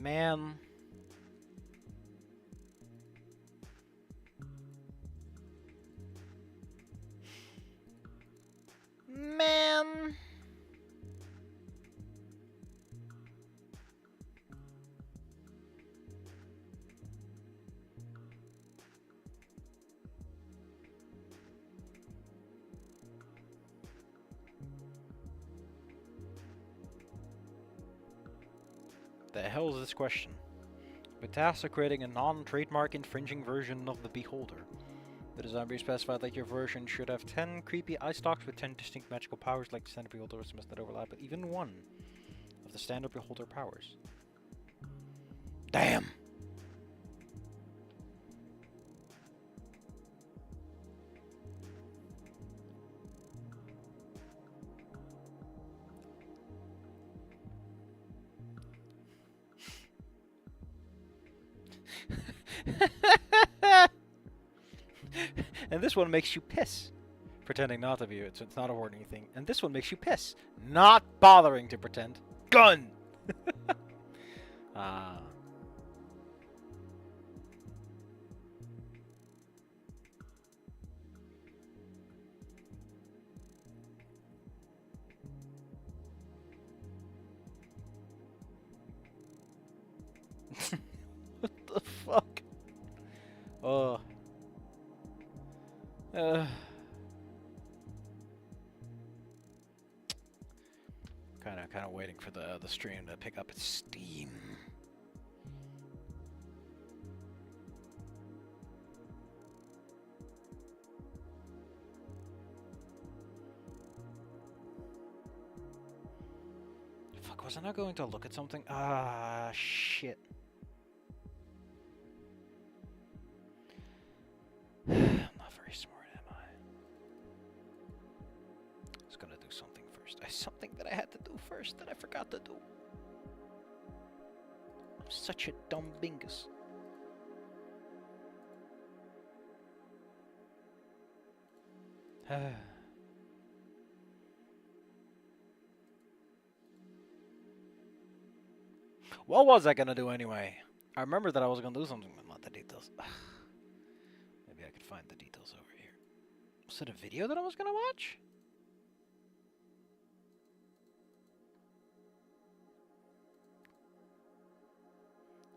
Man. Man. The hell is this question? With tasks of creating a non-trademark infringing version of the Beholder. The design brief specified that your version should have 10 creepy eye stalks with 10 distinct magical powers like the standard Beholders must not overlap with even one of the standard Beholder powers. Damn! And this one makes you piss, pretending not to view it, so it's not a warning thing. And this one makes you piss, not bothering to pretend. Gun! Ah. What the fuck? Oh. Kind of waiting for the stream to pick up its steam. Fuck, wasn't I going to look at something? Ah, shit. I'm not very smart, am I? I was gonna do something first. Something that I had to do first that I forgot to do. I'm such a dumb bingus. What was I gonna do anyway? I remember that I was gonna do something, but not the details. Maybe I could find the details over here. Was it a video that I was gonna watch?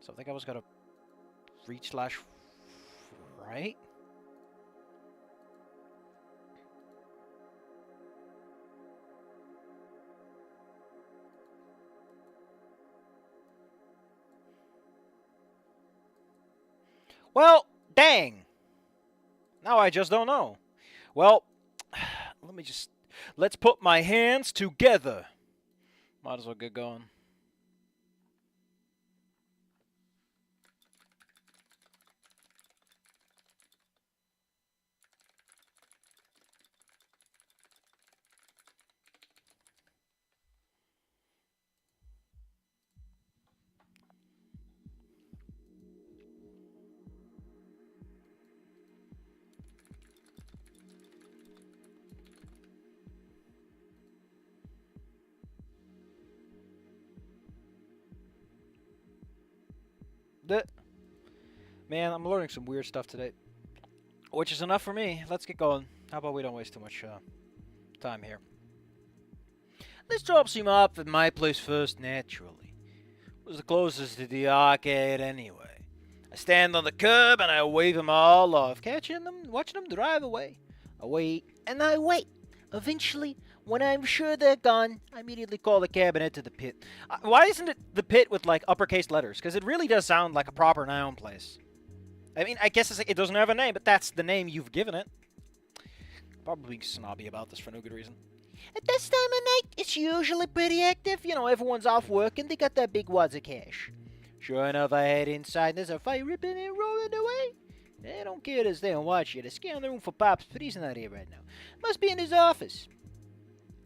So I think I was gonna reach slash right. Well, dang. Now I just don't know. Well, let's put my hands together. Might as well get going. Man, I'm learning some weird stuff today. Which is enough for me. Let's get going. How about we don't waste too much time here. Let's drop some off at my place first, naturally. It was the closest to the arcade anyway. I stand on the curb and I wave them all off, catching them, watching them drive away. I wait, and I wait. Eventually, when I'm sure they're gone, I immediately call the cabinet to the pit. Why isn't it the pit with, like, uppercase letters? Because it really does sound like a proper noun place. I mean, I guess it doesn't have a name, but that's the name you've given it. Probably being snobby about this for no good reason. At this time of night, it's usually pretty active. You know, everyone's off work and they got their big wads of cash. Sure enough, I head inside and there's a fire ripping and rolling away. They don't care to stay and watch you. They scan the room for Pops, but he's not here right now. Must be in his office.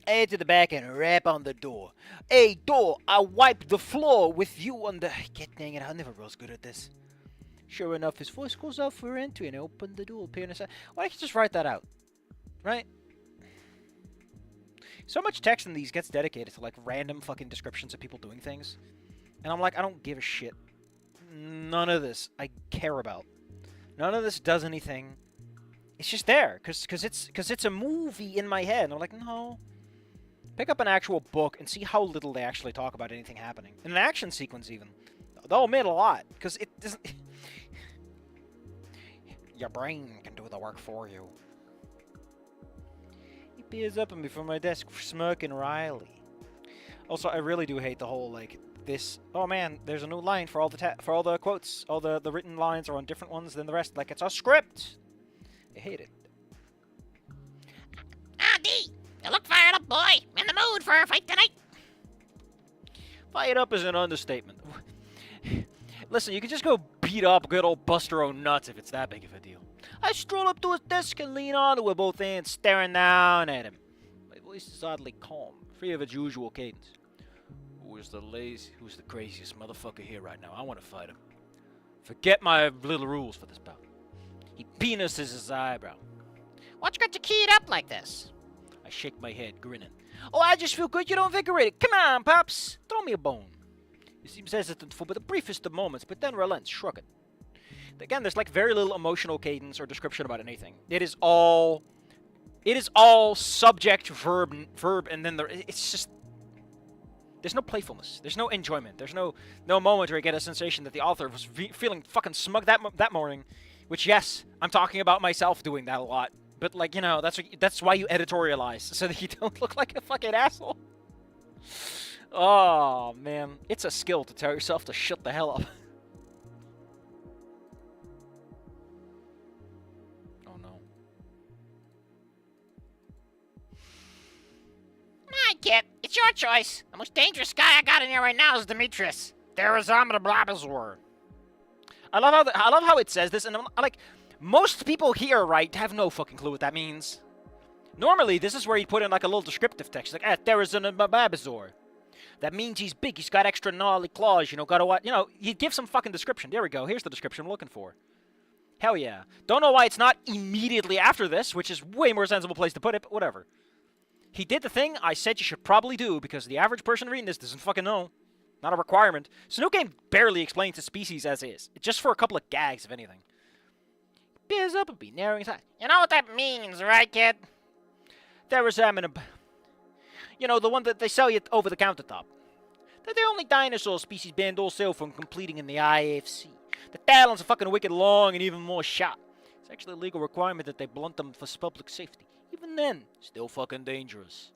I head to the back and rap on the door. Hey, door, I wiped the floor with you on the... God dang it, I never was good at this. Sure enough, his voice goes out for entry and I open the door, appearing inside. Why don't you just write that out? Right? So much text in these gets dedicated to, like, random fucking descriptions of people doing things. And I'm like, I don't give a shit. None of this I care about. None of this does anything. It's just there, cause it's a movie in my head. And I'm like, no. Pick up an actual book and see how little they actually talk about anything happening. In an action sequence, even. They'll omit a lot, because it doesn't... Your brain can do the work for you. He peers up at me from my desk, smirking wryly. Also, I really do hate the whole, like, this... Oh man, there's a new line for all the quotes. All the written lines are on different ones than the rest. Like, it's a script! I hate it. Ah, D! You look fired up, boy! In the mood for a fight tonight! Fired up is an understatement. Listen, you can just go beat up good old Buster O'Nuts if it's that big of a deal. I stroll up to his desk and lean onto it, both hands staring down at him. My voice is oddly calm, free of its usual cadence. Who's the craziest motherfucker here right now? I want to fight him. Forget my little rules for this bout. He penises his eyebrow. What's got you keyed up like this? I shake my head, grinning. Oh, I just feel good you're invigorated. Come on, Pops. Throw me a bone. He seems hesitant for the briefest of moments, but then relents, shrugging. Again, there's like very little emotional cadence or description about anything. It is all subject, verb, and then it's just... There's no playfulness. There's no enjoyment. There's no moment where you get a sensation that the author was feeling fucking smug that morning. Which, yes, I'm talking about myself doing that a lot. But, like, you know, that's why you editorialize, so that you don't look like a fucking asshole. Oh, man. It's a skill to tell yourself to shut the hell up. Oh, no. Nah, kid. It's your choice. The most dangerous guy I got in here right now is Demetrius. There is Blabazor. I love how it says this, and I'm like, most people here, right, have no fucking clue what that means. Normally, this is where you put in like a little descriptive text, like, there is an Babazor. That means he's big, he's got extra gnarly claws, you know, gotta what, you know, you give some fucking description. There we go, here's the description I'm looking for. Hell yeah. Don't know why it's not immediately after this, which is way more sensible place to put it, but whatever. He did the thing I said you should probably do, because the average person reading this doesn't fucking know. Not a requirement. So no game barely explains the species as is. Just for a couple of gags, if anything. Bears up and be narrowing his eyes. You know what that means, right, kid? There is you know, the one that they sell you over the countertop. They're the only dinosaur species banned wholesale from completing in the IFC. The talons are fucking wicked long and even more sharp. It's actually a legal requirement that they blunt them for public safety. Even then, still fucking dangerous.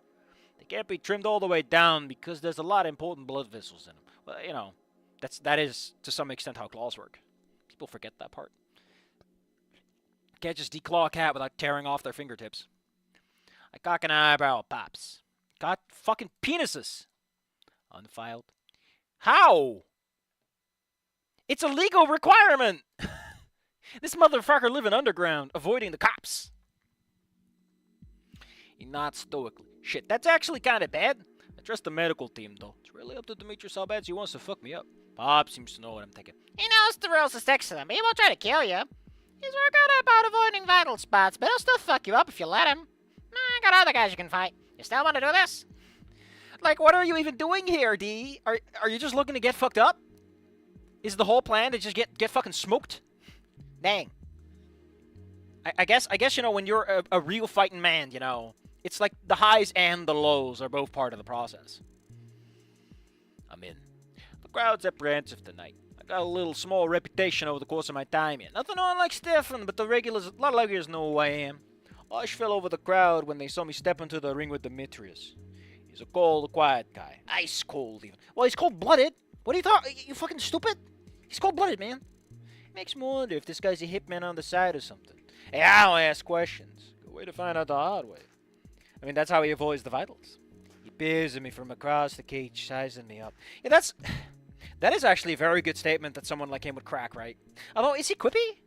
They can't be trimmed all the way down because there's a lot of important blood vessels in them. Well, you know, that is to some extent how claws work. People forget that part. Can't just declaw a cat without tearing off their fingertips. I cock an eyebrow at Pops. Got fucking penises. Unfiled. How? It's a legal requirement! This motherfucker living underground, avoiding the cops. He nods stoically. Shit, that's actually kind of bad. I trust the medical team, though. It's really up to Demetrius how bad he wants to fuck me up. Pop seems to know what I'm thinking. He knows the rules of sex to them. He won't try to kill you. He's real good about avoiding vital spots, but he'll still fuck you up if you let him. I got other guys you can fight. You still want to do this? Like, what are you even doing here, D? Are you just looking to get fucked up? Is the whole plan to just get fucking smoked? Dang. I guess, you know, when you're a real fighting man, you know, it's like the highs and the lows are both part of the process. I'm in. The crowd's apprehensive tonight. I got a little small reputation over the course of my time here. Nothing on like Stefan, but a lot of regulars know who I am. Hush fell over the crowd when they saw me step into the ring with Demetrius. He's a cold, quiet guy. Ice cold, even. Well, he's cold-blooded. What do you thought? You fucking stupid? He's cold-blooded, man. Makes me wonder if this guy's a hitman on the side or something. Hey, I don't ask questions. Good way to find out the hard way. I mean, that's how he avoids the vitals. He peers at me from across the cage, sizing me up. Yeah, that is actually a very good statement that someone like him would crack, right? Although, is he quippy?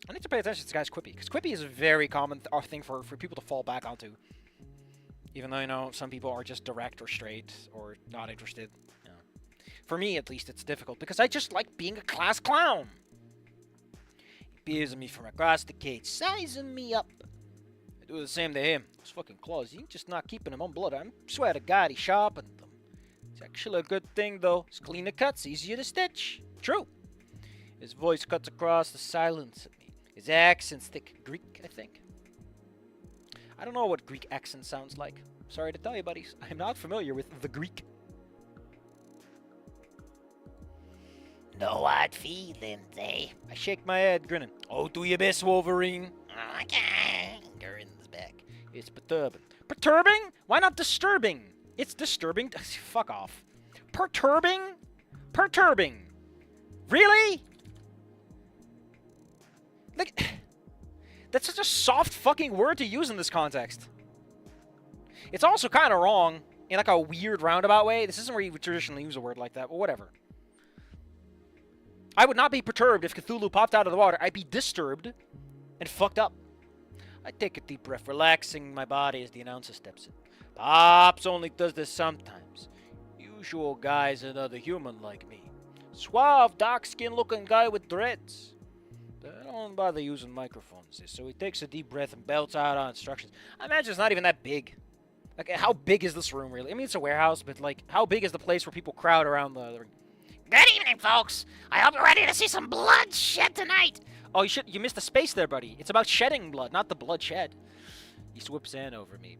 I need to pay attention to this guy's quippy, because quippy is a very common thing for people to fall back onto. Even though, you know, some people are just direct or straight or not interested. You know. For me, at least, it's difficult, because I just like being a class clown. He peers at me from across the cage, sizing me up. I do the same to him. Those fucking claws, he's just not keeping them on blood. I swear to God, he sharpened them. It's actually a good thing, though. It's cleaner cuts, easier to stitch. True. His voice cuts across the silence at me. His accent's thick. Greek, I think. I don't know what Greek accent sounds like. Sorry to tell you, buddies. I'm not familiar with the Greek. No hard feelings, eh? I shake my head, grinning. Oh, do your best, Wolverine. Okay. Grin's back. It's perturbing. Perturbing? Why not disturbing? It's disturbing. Fuck off. Perturbing? Perturbing. Really? Like, that's such a soft fucking word to use in this context. It's also kind of wrong in like a weird roundabout way. This isn't where you would traditionally use a word like that, but whatever. I would not be perturbed if Cthulhu popped out of the water. I'd be disturbed and fucked up. I take a deep breath, relaxing my body as the announcer steps in. Pops only does this sometimes. Usual guy's another human like me. Suave, dark-skinned looking guy with dreads. But I don't bother using microphones, so he takes a deep breath and belts out our instructions. I imagine it's not even that big. Like, how big is this room, really? I mean, it's a warehouse, but, like, how big is the place where people crowd around the ring? Good evening, folks. I hope you're ready to see some blood shed tonight. Oh, you missed the space there, buddy. It's about shedding blood, not the blood shed. He swoops in over me.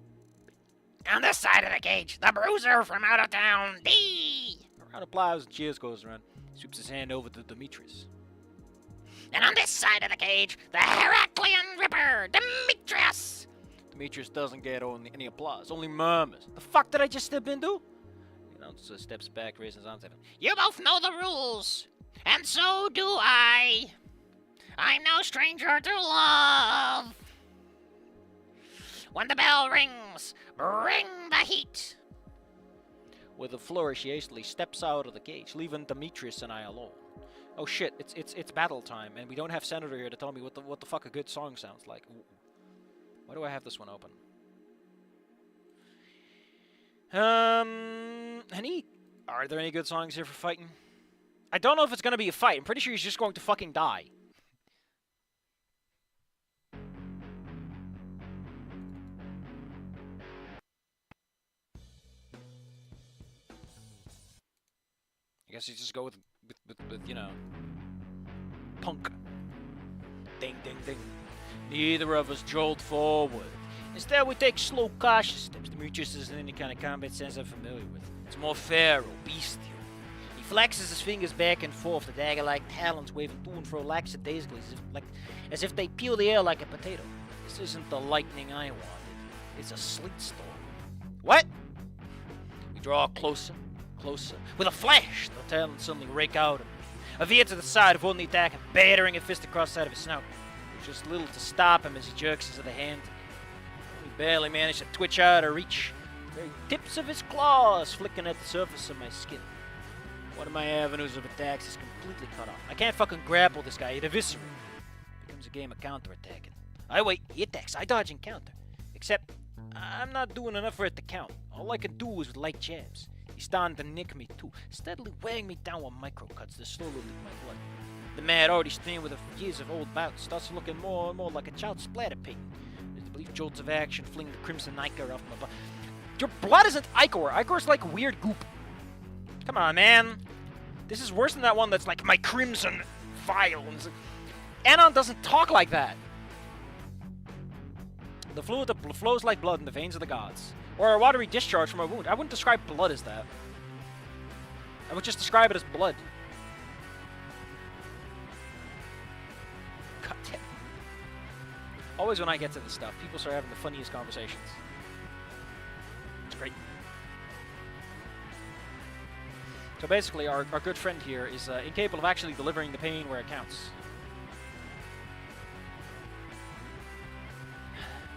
On this side of the cage, the bruiser from out of town, D. A round of applause and cheers goes around. He swoops his hand over to Demetrius. And on this side of the cage, the Heraclean Ripper, Demetrius. Demetrius doesn't get any applause, only murmurs. The fuck did I just step into? The announcer steps back, raising his arms. You both know the rules, and so do I. I'm no stranger to love. When the bell rings, bring the heat. With a flourish, he hastily steps out of the cage, leaving Demetrius and I alone. Oh shit! It's battle time, and we don't have Senator here to tell me what the fuck a good song sounds like. Why do I have this one open? Are there any good songs here for fighting? I don't know if it's gonna be a fight. I'm pretty sure he's just going to fucking die. I guess you just go with you know, punk. Ding, ding, ding. Neither of us jolt forward. Instead, we take slow, cautious steps. Demetrius isn't any kind of combat sense I'm familiar with. It's more feral, bestial. He flexes his fingers back and forth, the dagger-like talons waving to and fro lackadaisically, as if they peel the air like a potato. This isn't the lightning I wanted. It's a sleet storm. What? We draw closer. Closer. With a flash, the talons suddenly rake out and a veer to the side, avoiding the attack and battering a fist across the side of his snout. There's just little to stop him as he jerks his other hand. We barely managed to twitch out or reach. The very tips of his claws flicking at the surface of my skin. One of my avenues of attacks is completely cut off. I can't fucking grapple this guy. It eviscerates. It becomes a game of counterattacking. I wait, he attacks, I dodge and counter. Except, I'm not doing enough for it to count. All I can do is with light jabs. He's starting to nick me too, steadily weighing me down with micro-cuts that slowly leak my blood. The man, already stained with years of old bouts, starts looking more and more like a child splatter painting. As the brief jolts of action fling the crimson ichor off my body. Your blood isn't ichor. Ichor's like weird goop. Come on, man. This is worse than that one that's like my crimson vials. Anon doesn't talk like that. The fluid that flows like blood in the veins of the gods. Or a watery discharge from a wound. I wouldn't describe blood as that. I would just describe it as blood. God damn. Always when I get to this stuff, people start having the funniest conversations. It's great. So basically, our good friend here is incapable of actually delivering the pain where it counts.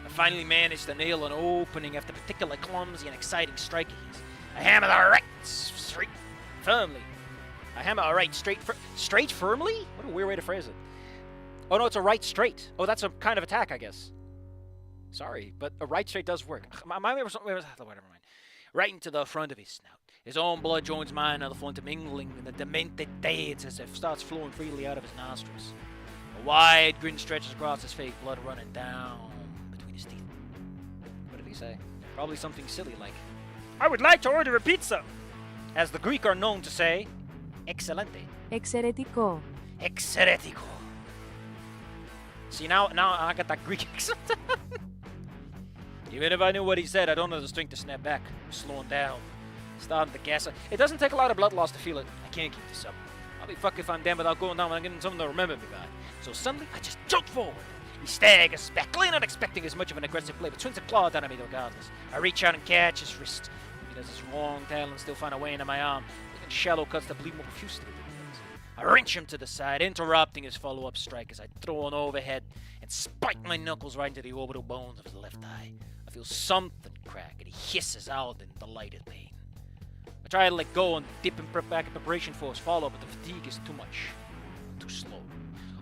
I finally managed to nail an opening after particularly clumsy and exciting striking. I hammer the right straight firmly. I hammer a right straight firmly? What a weird way to phrase it. Oh no, it's a right straight. Oh, that's a kind of attack, I guess. Sorry, but a right straight does work. Whatever mind. Right into the front of his snout. His own blood joins mine on the front, mingling in the demented dance as it starts flowing freely out of his nostrils. A wide grin stretches across his face, blood running down between his teeth. What did he say? Probably something silly like, "I would like to order a pizza." As the Greek are known to say, excelente. Εξαιρετικό. Exceletico. See, now I got that Greek accent. Even if I knew what he said, I don't have the strength to snap back. I'm slowing down. Starting to gas. It doesn't take a lot of blood loss to feel it. I can't keep this up. I'll be fucked if I'm down without going down and getting someone to remember me by. So suddenly, I just jump forward. He staggers back, clearly not expecting as much of an aggressive play, but swings a claw down at me regardless. I reach out and catch his wrist. He does his long tail and still find a way into my arm, making shallow cuts that bleed more profusely. I wrench him to the side, interrupting his follow-up strike as I throw an overhead and spike my knuckles right into the orbital bones of his left eye. I feel something crack, and he hisses out in delighted pain. I try to let go and dip him back in preparation for his follow, but the fatigue is too much. Too slow.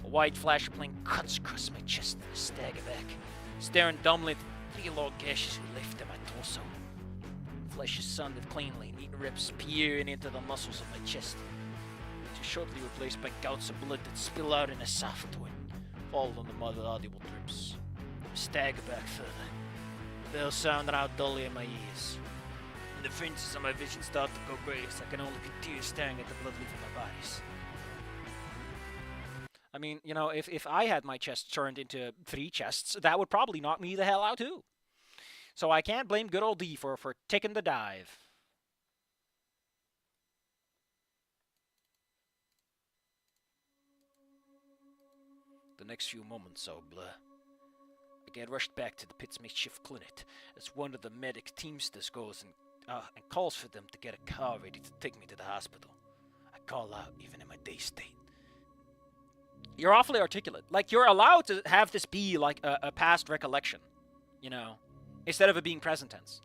A white flash of flame cuts across my chest and I stagger back, staring dumbly at the 3 long gashes who left in my torso. Flesh is sanded cleanly, neat rips peering into the muscles of my chest. Shortly replaced by gouts of blood that spill out in a soft twin, followed on the mother audible drips. I stagger back further. The bell sounded out dully in my ears. And the fringes of my vision start to go grey as I can only continue staring at the blood leaving my bodies. I mean, you know, if I had my chest turned into 3 chests, that would probably knock me the hell out too. So I can't blame good old D for taking the dive. The next few moments are a blur. I get rushed back to the pit's makeshift clinic as one of the medic teamsters goes and calls for them to get a car ready to take me to the hospital. I call out even in my dazed state. You're awfully articulate. Like, you're allowed to have this be like a past recollection, you know, instead of it being present tense.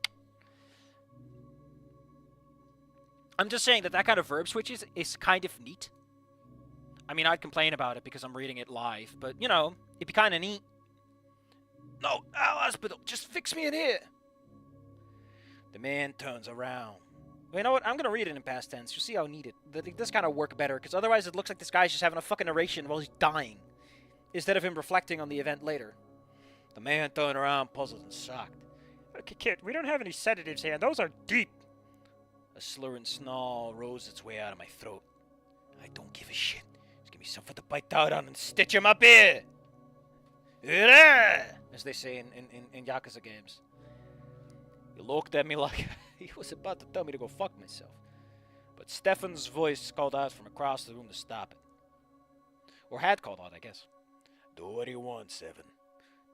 I'm just saying that kind of verb switch is kind of neat. I mean, I'd complain about it because I'm reading it live, but, you know, it'd be kind of neat. No, hospital, just fix me in here. The man turns around. Well, you know what? I'm going to read it in past tense. You'll see how neat it. This kind of work better, because otherwise it looks like this guy's just having a fucking narration while he's dying, instead of him reflecting on the event later. The man turned around, puzzled and shocked. Okay, kid, we don't have any sedatives here. Those are deep. A slurring snarl rose its way out of my throat. I don't give a shit. Give me something to bite down on and stitch him up here! As they say in Yakuza games. He looked at me like he was about to tell me to go fuck myself. But Stefan's voice called out from across the room to stop it. Or had called out, I guess. Do what you want, Seven.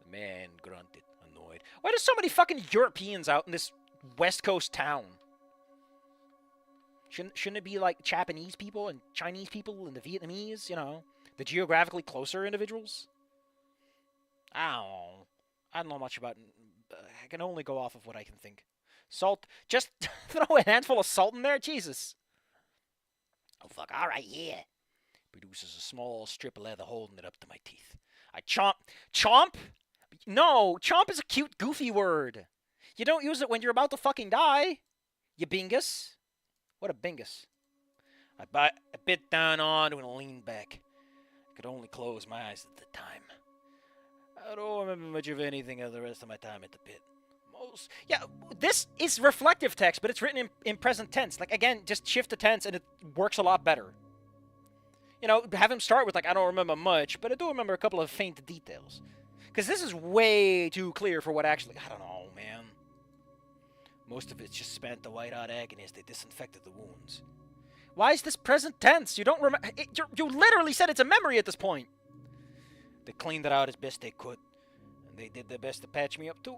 The man grunted, annoyed. Why there's so many fucking Europeans out in this West Coast town? Shouldn't it be like Japanese people and Chinese people and the Vietnamese, you know, the geographically closer individuals? I don't know much about. I can only go off of what I can think. Salt, just throw a handful of salt in there, Jesus. Oh fuck! All right, yeah. Produces a small strip of leather, holding it up to my teeth. I chomp. No, chomp is a cute, goofy word. You don't use it when you're about to fucking die. You bingus. What a bingus. I bit down on and leaned back. I could only close my eyes at the time. I don't remember much of anything of the rest of my time at the pit. Yeah, this is reflective text, but it's written in present tense. Like, again, just shift the tense and it works a lot better. You know, have him start with, like, I don't remember much, but I do remember a couple of faint details. Because this is way too clear for what actually... I don't know, man. Most of it's just spent the white-hot agony as they disinfected the wounds. Why is this present tense? You don't remember... You literally said it's a memory at this point. They cleaned it out as best they could. And they did their best to patch me up, too.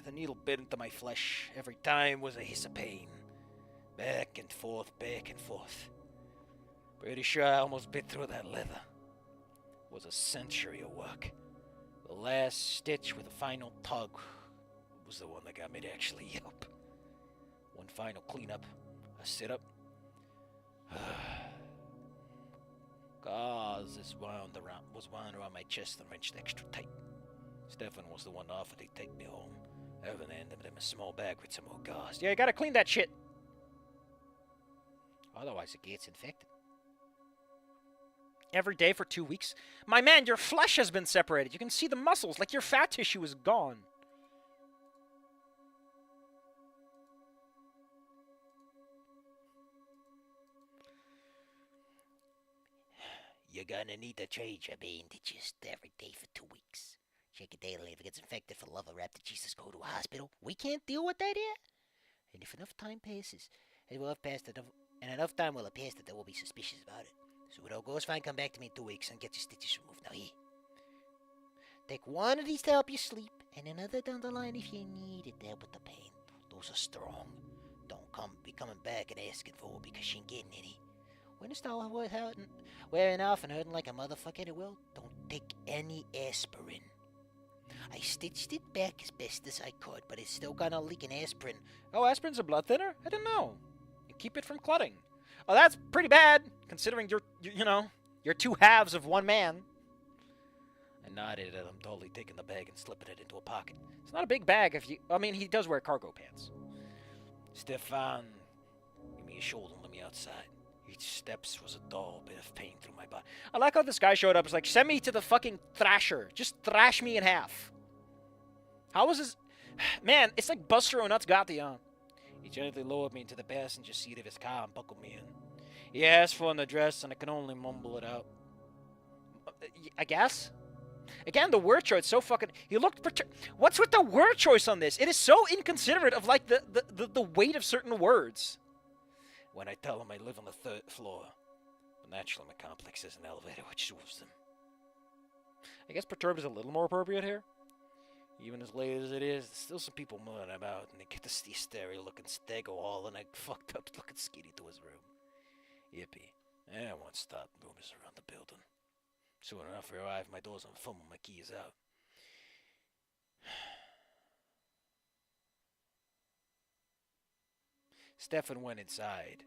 The needle bit into my flesh. Every time was a hiss of pain. Back and forth, back and forth. Pretty sure I almost bit through that leather. It was a century of work. The last stitch with a final tug was the one that got me to actually yelp. One final cleanup, a sit-up. Gauze was wound around my chest and wrenched extra tight. Stefan was the one to offer to take me home. Evan handed him a small bag with some more gauze. Yeah, you gotta clean that shit. Otherwise it gets infected. Every day for 2 weeks? My man, your flesh has been separated. You can see the muscles, like your fat tissue is gone. You're gonna need to change your bandages every day for 2 weeks. Check it daily. If it gets infected, for the love of rap, the Jesus go to a hospital. We can't deal with that here. And if enough time passes, it will have passed enough, and enough time will have passed that they will be suspicious about it. So it all goes fine. Come back to me in 2 weeks and get your stitches removed. Now here. Take one of these to help you sleep, and another down the line if you need it to help with the pain. Those are strong. Don't be coming back and asking for it because she ain't getting any. When it starts wearing off and hurting like a motherfucker, it will. Don't take any aspirin. I stitched it back as best as I could, but it's still gonna leak an aspirin. Oh, aspirin's a blood thinner? I didn't know. You keep it from clotting. Oh, that's pretty bad, considering you're two halves of one man. I nodded at him, totally taking the bag and slipping it into a pocket. It's not a big bag if you... I mean, he does wear cargo pants. Stefan, give me a shoulder and let me outside. Each steps was a dull bit of pain through my body. I like how this guy showed up. It's like, send me to the fucking thrasher. Just thrash me in half. How was this... Man, it's like Buster O'Nuts got the He gently lowered me into the passenger seat of his car and buckled me in. He asked for an address, and I could only mumble it out. I guess? Again, the word choice so fucking... He looked... What's with the word choice on this? It is so inconsiderate of, like, the weight of certain words. When I tell him I live on the 3rd floor, but naturally my complex has an elevator which suits them. I guess perturbed is a little more appropriate here. Even as late as it is, there's still some people milling about, and they get to see stereo-looking stego all and a fucked up looking skinny to his room. Yippee. I won't stop rumors around the building. Soon enough, I arrive, my door's on full, my key is out. Stefan went inside.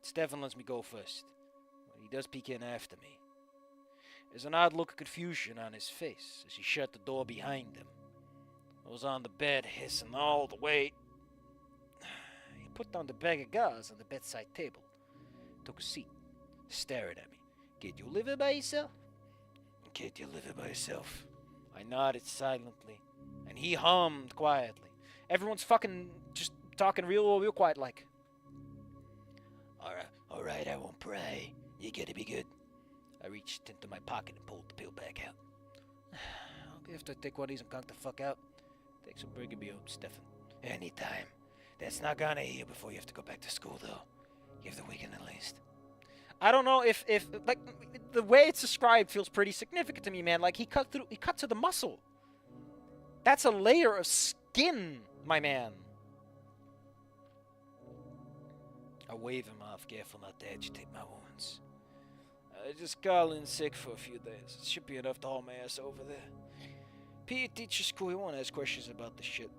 Stefan lets me go first. But he does peek in after me. There's an odd look of confusion on his face as he shut the door behind him. I was on the bed, hissing all the way. He put down the bag of gauze on the bedside table, took a seat, stared at me. Kid, you live it by yourself? Kid, you live it by yourself? I nodded silently, and he hummed quietly. Everyone's fucking just talking real quiet like. Alright, I won't pray. You gotta be good. I reached into my pocket and pulled the pill bag out. I'll have to take one of these and conk the fuck out. Thanks for bringing me home, Stefan. Anytime. That's not gonna heal before you have to go back to school, though. You have the weekend at least. I don't know if like the way it's described feels pretty significant to me, man. Like he cut to the muscle. That's a layer of skin, my man. I wave him off, careful not to agitate my wounds. I just got in sick for a few days. It should be enough to haul my ass over there. PE teacher's cool, he won't ask questions about the shit.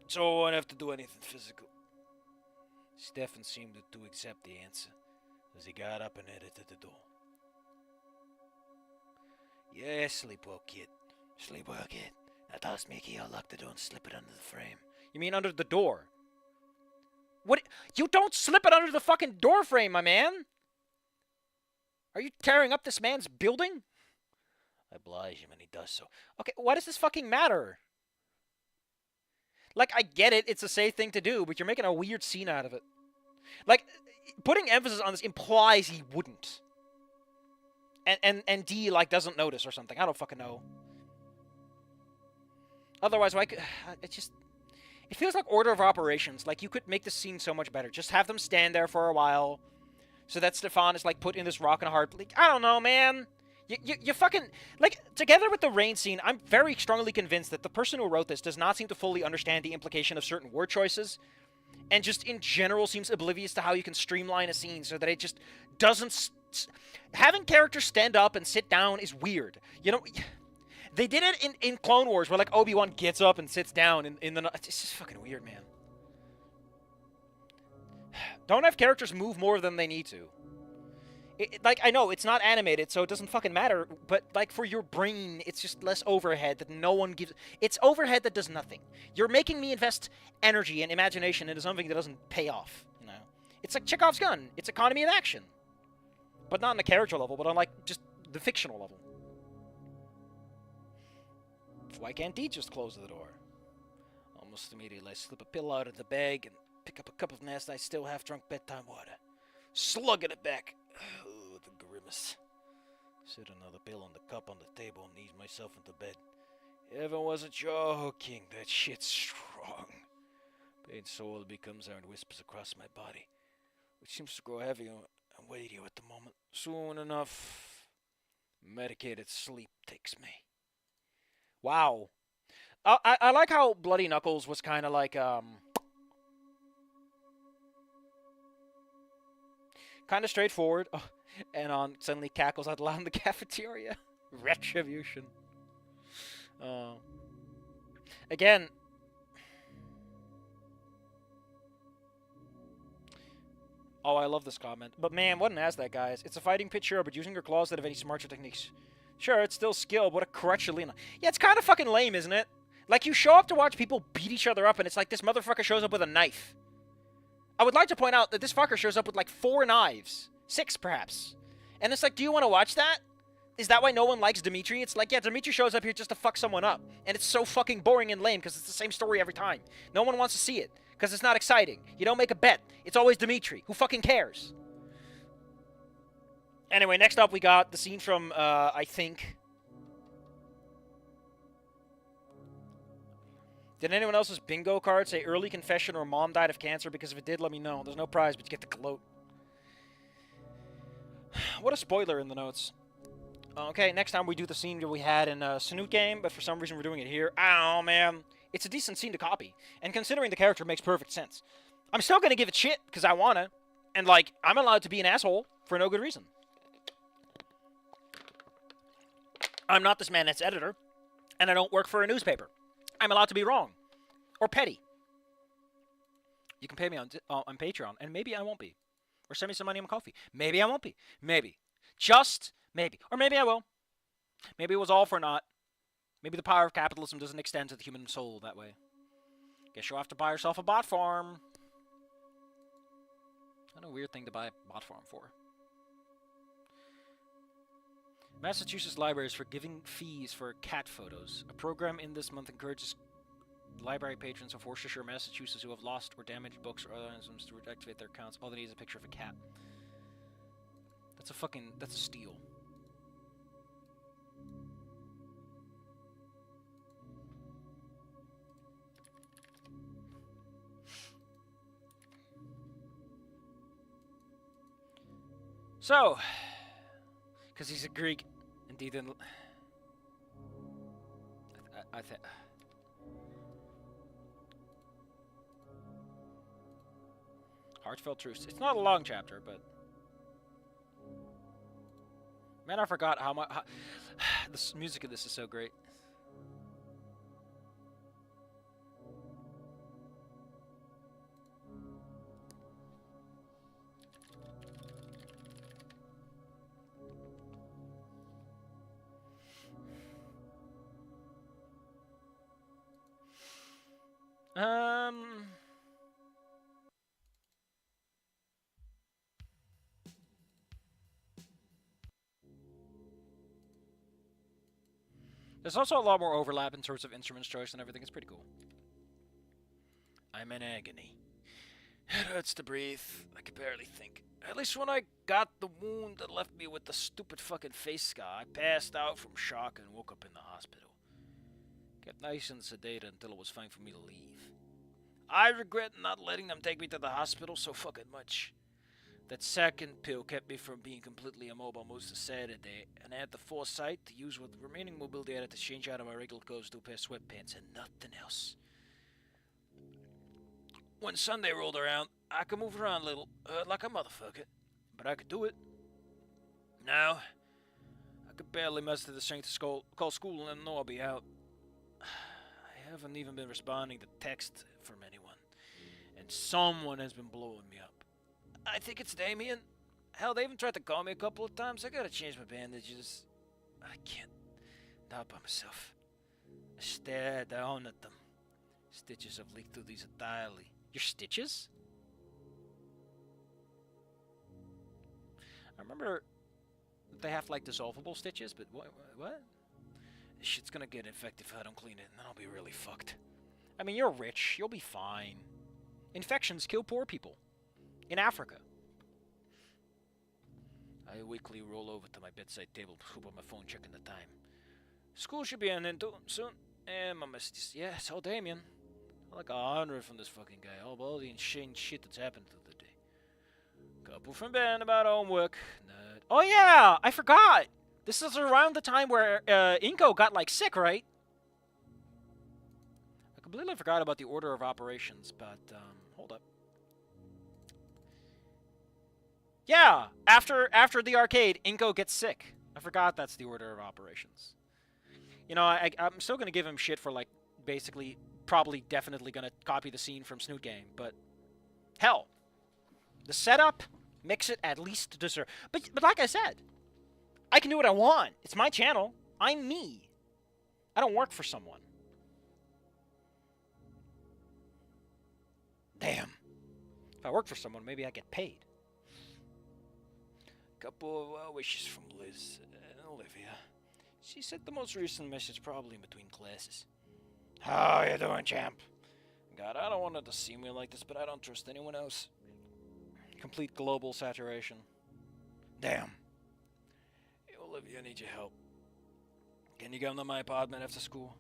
So I won't have to do anything physical. Stefan seemed to accept the answer as he got up and headed to the door. Yeah, sleep well, kid. Sleep well, kid. Now toss me a key, I'll lock the door and slip it under the frame. You mean under the door? What? You don't slip it under the fucking door frame, my man! Are you tearing up this man's building? I oblige him and he does so. Okay, why does this fucking matter? Like, I get it, it's a safe thing to do, but you're making a weird scene out of it. Like, putting emphasis on this implies he wouldn't. And D, like, doesn't notice or something. I don't fucking know. Otherwise, why could... It feels like order of operations. Like, you could make the scene so much better. Just have them stand there for a while so that Stefan is, like, put in this rock and hard... Like, I don't know, man. You fucking... Like, together with the rain scene, I'm very strongly convinced that the person who wrote this does not seem to fully understand the implication of certain word choices, and just in general seems oblivious to how you can streamline a scene so that it just doesn't... Having characters stand up and sit down is weird. You know... They did it in Clone Wars, where, like, Obi-Wan gets up and sits down in the... It's just fucking weird, man. Don't have characters move more than they need to. Like, I know, it's not animated, so it doesn't fucking matter, but, like, for your brain, it's just less overhead that no one gives... It's overhead that does nothing. You're making me invest energy and imagination into something that doesn't pay off, you know? It's like Chekhov's gun. It's economy of action. But not on the character level, but on, like, just the fictional level. Why can't he just close the door? Almost immediately, I slip a pill out of the bag and pick up a cup of nasty, still half-drunk bedtime water. Slugging it back. Oh, optimist. Set another pill on the cup on the table and ease myself into bed. Heaven wasn't joking, that shit's strong. Pain soul becomes iron whispers across my body, which seems to grow heavier and weightier at the moment. Soon enough, medicated sleep takes me. Wow. I like how Bloody Knuckles was kind of like, kind of straightforward, and suddenly cackles out loud in the cafeteria. Retribution. Again, oh, I love this comment. But man, what an ass that guy is. It's a fighting pitch, sure, but using your claws instead of any smarter techniques. Sure, it's still skill, but what a crutch, Alina. Yeah, it's kind of fucking lame, isn't it? Like, you show up to watch people beat each other up, and it's like this motherfucker shows up with a knife. I would like to point out that this fucker shows up with like 4 knives. 6, perhaps. And it's like, do you want to watch that? Is that why no one likes Dimitri? It's like, yeah, Dimitri shows up here just to fuck someone up. And it's so fucking boring and lame because it's the same story every time. No one wants to see it because it's not exciting. You don't make a bet. It's always Dimitri. Who fucking cares? Anyway, next up we got the scene from, I think... Did anyone else's bingo card say early confession or mom died of cancer? Because if it did, let me know. There's no prize, but you get the gloat. What a spoiler in the notes. Okay, next time we do the scene that we had in Snoot Game, but for some reason we're doing it here. Oh, man. It's a decent scene to copy. And considering the character makes perfect sense. I'm still going to give it shit, because I want to. And, like, I'm allowed to be an asshole for no good reason. I'm not this man that's editor, and I don't work for a newspaper. I'm allowed to be wrong. Or petty. You can pay me on Patreon, and maybe I won't be. Or send me some money on coffee. Maybe I won't be. Maybe. Just maybe. Or maybe I will. Maybe it was all for naught. Maybe the power of capitalism doesn't extend to the human soul that way. Guess you'll have to buy yourself a bot farm. What a weird thing to buy a bot farm for. Massachusetts libraries for giving fees for cat photos. A program in this month encourages library patrons of Worcestershire, Massachusetts who have lost or damaged books or other items to reactivate their accounts. All they need is a picture of a cat. That's a steal. So, because he's a Greek, indeed, I think. Heartfelt truths. It's not a long chapter, but man, I forgot how much. The music of this is so great. There's also a lot more overlap in terms of instruments choice and everything. It's pretty cool. I'm in agony. It hurts to breathe. I can barely think. At least when I got the wound that left me with the stupid fucking face scar, I passed out from shock and woke up in the hospital. Kept nice and sedated until it was fine for me to leave. I regret not letting them take me to the hospital so fucking much. That second pill kept me from being completely immobile most of Saturday, and I had the foresight to use what remaining mobility I had to change out of my regular clothes to a pair of sweatpants and nothing else. When Sunday rolled around, I could move around a little, like a motherfucker, but I could do it. Now, I could barely muster the strength to call school and know I'll be out. I haven't even been responding to text from anyone, and someone has been blowing me up. I think it's Damien. Hell, they even tried to call me a couple of times. I gotta change my bandages. I can't. Not by myself. I stare down at them. Stitches have leaked through these entirely. Your stitches? I remember they have like dissolvable stitches, but what? This shit's gonna get infected if I don't clean it, and then I'll be really fucked. I mean, you're rich. You'll be fine. Infections kill poor people. In Africa. I weakly roll over to my bedside table, scoop up my phone, checking the time. School should be ending soon. And my messages. Yeah, so Damien. Like 100 from this fucking guy. All the insane shit that's happened through the day. Couple from Ben about homework. Oh yeah, I forgot. This is around the time where Inko got like sick, right? I completely forgot about the order of operations, but hold up. Yeah, after the arcade, Inko gets sick. I forgot that's the order of operations. You know, I'm still gonna give him shit for like basically, probably, definitely gonna copy the scene from Snoot Game, but hell, the setup makes it at least deserve. But like I said, I can do what I want. It's my channel. I'm me. I don't work for someone. Damn. If I worked for someone, maybe I get paid. Couple of well wishes from Liz and Olivia. She sent the most recent message probably in between classes. How you doing, champ? God, I don't want it to see me like this, but I don't trust anyone else. Complete global saturation. Damn. Hey, Olivia, I need your help. Can you come to my apartment after school?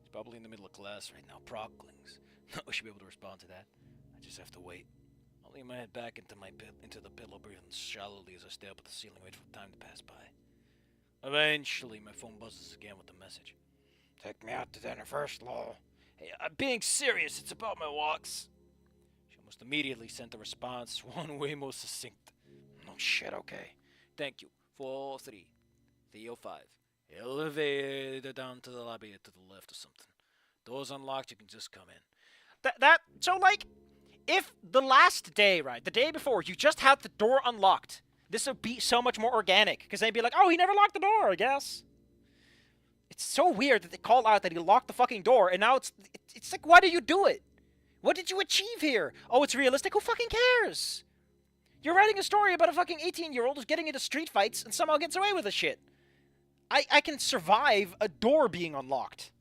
He's probably in the middle of class right now. Proclings. I should be able to respond to that. I just have to wait. I'll lean my head back into the pillow, breathing shallowly as I stare up at the ceiling, wait for time to pass by. Eventually, my phone buzzes again with the message. Take me out to dinner first, lol. Hey, I'm being serious. It's about my walks. She almost immediately sent a response, one way more succinct. No shit, okay. Thank you. 403. 305. Elevator down to the lobby to the left or something. Doors unlocked, you can just come in. So like, if the last day, right, the day before, you just had the door unlocked, this would be so much more organic, because they'd be like, oh, he never locked the door, I guess. It's so weird that they call out that he locked the fucking door, and now it's like, why do you do it? What did you achieve here? Oh, it's realistic? Who fucking cares? You're writing a story about a fucking 18-year-old who's getting into street fights and somehow gets away with the shit. I can survive a door being unlocked.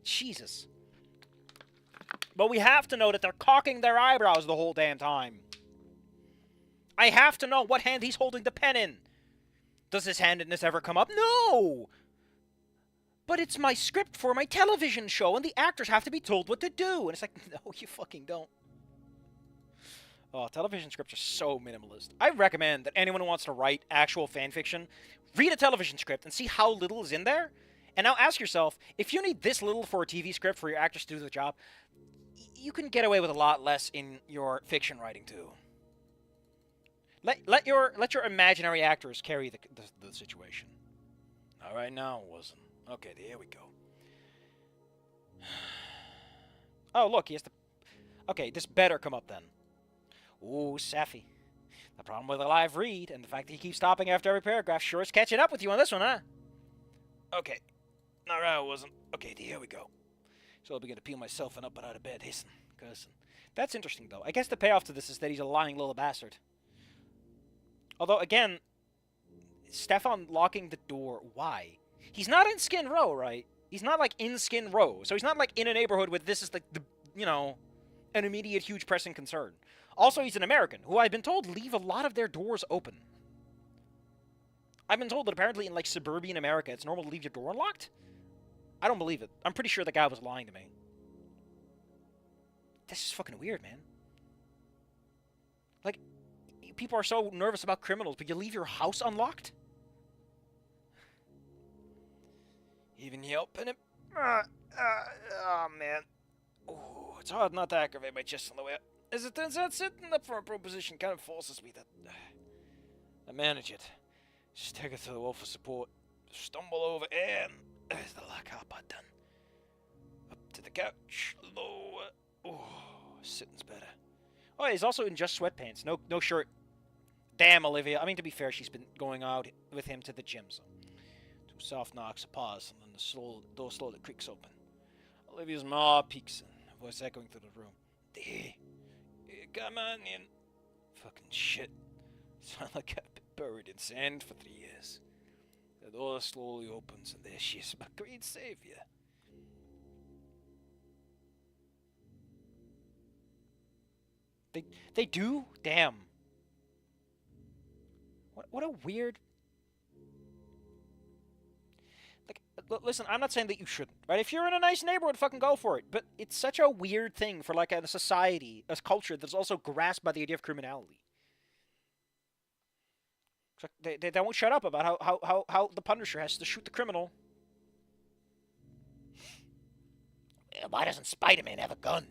Jesus. But we have to know that they're cocking their eyebrows the whole damn time. I have to know what hand he's holding the pen in. Does his handedness ever come up? No! But it's my script for my television show, and the actors have to be told what to do. And it's like, no, you fucking don't. Oh, television scripts are so minimalist. I recommend that anyone who wants to write actual fan fiction, read a television script and see how little is in there. And now ask yourself, if you need this little for a TV script for your actors to do the job, you can get away with a lot less in your fiction writing too. Let your imaginary actors carry the situation. All right, now it wasn't. Okay, there we go. Oh, look, he has to... Okay, this better come up then. Ooh, Safi. The problem with a live read and the fact that he keeps stopping after every paragraph sure is catching up with you on this one, huh? Okay. All right, it wasn't. Okay, here we go. So I'll begin to peel myself and up and out of bed, hissing, cussing. That's interesting, though. I guess the payoff to this is that he's a lying little bastard. Although, again, Stefan locking the door, why? He's not in Skin Row, right? He's not, like, in Skin Row. So he's not, like, in a neighborhood where this is, like, you know, an immediate, huge pressing concern. Also, he's an American, who I've been told leave a lot of their doors open. I've been told that apparently in, like, suburban America, it's normal to leave your door unlocked. I don't believe it. I'm pretty sure the guy was lying to me. This is fucking weird, man. Like, people are so nervous about criminals, but you leave your house unlocked? Even helping him? Oh, man. Ooh, it's hard not to aggravate my chest on the way up. As it turns out, sitting up for a proposition kind of forces me to... I manage it. Just take it to the wall for support. Stumble over and... There's the lock-up button. Up to the couch. Lower. Oh, sitting's better. Oh, he's also in just sweatpants. No shirt. Damn, Olivia. I mean, to be fair, she's been going out with him to the gym, so... Two soft knocks, a pause, and then the door slowly creaks open. Olivia's maw peeks in, her voice echoing through the room. Hey, come on in. Fucking shit. Sound like I've been buried in sand for 3 years. The door slowly opens, and there she is, my great savior. They do? Damn. What a weird... Like, listen, I'm not saying that you shouldn't, right? If you're in a nice neighborhood, fucking go for it. But it's such a weird thing for, like, a society, a culture that's also grasped by the idea of criminality. They won't shut up about how the Punisher has to shoot the criminal. Yeah, why doesn't Spider-Man have a gun?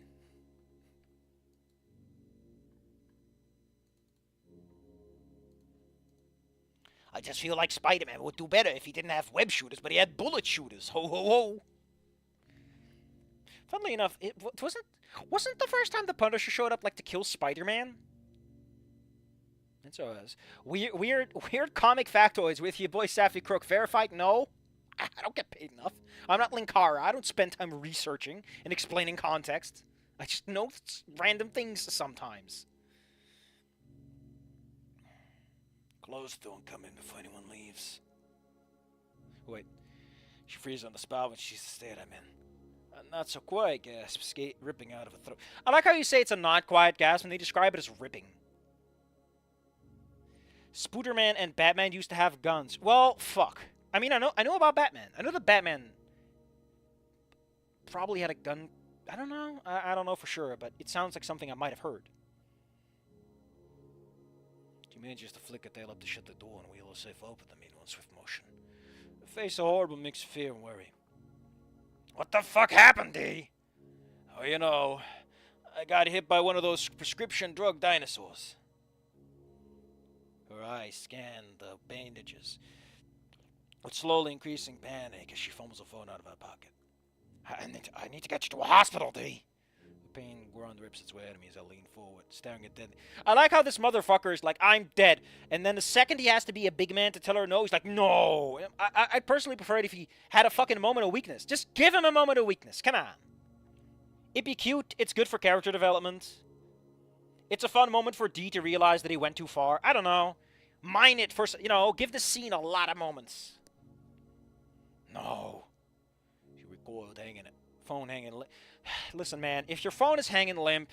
I just feel like Spider-Man would do better if he didn't have web shooters, but he had bullet shooters. Ho, ho, ho. Funnily enough, it wasn't the first time the Punisher showed up, like, to kill Spider-Man? It so is. Weird comic factoids with your boy Safi Crook. Verified? No. I don't get paid enough. I'm not Linkara. I don't spend time researching and explaining context. I just know random things sometimes. Clothes don't come in before anyone leaves. Wait. She freezes on the spot when she's the state I'm in. Not so quiet gasp, ripping out of her throat. I like how you say it's a not quiet gasp when they describe it as ripping. Spooderman and Batman used to have guns. Well, fuck. I mean, I know about Batman. I know that Batman probably had a gun. I don't know. I don't know for sure, but it sounds like something I might have heard. She manages to flick a tail up to shut the door and wheel her safe open them in one swift motion. The face of horrible mix of fear and worry. What the fuck happened, D? Oh, you know, I got hit by one of those prescription drug dinosaurs. Her eyes scan the bandages with slowly increasing panic as she fumbles a phone out of her pocket. I need to get you to a hospital, D. The pain ground rips its way out of me as I lean forward, staring at dead. I like how this motherfucker is like, I'm dead. And then the second he has to be a big man to tell her no, he's like, no. I'd personally prefer it if he had a fucking moment of weakness. Just give him a moment of weakness. Come on. It'd be cute. It's good for character development. It's a fun moment for D to realize that he went too far. I don't know. Mine it for, you know, give the scene a lot of moments. No. She recoiled, phone hanging. Listen, man, if your phone is hanging limp,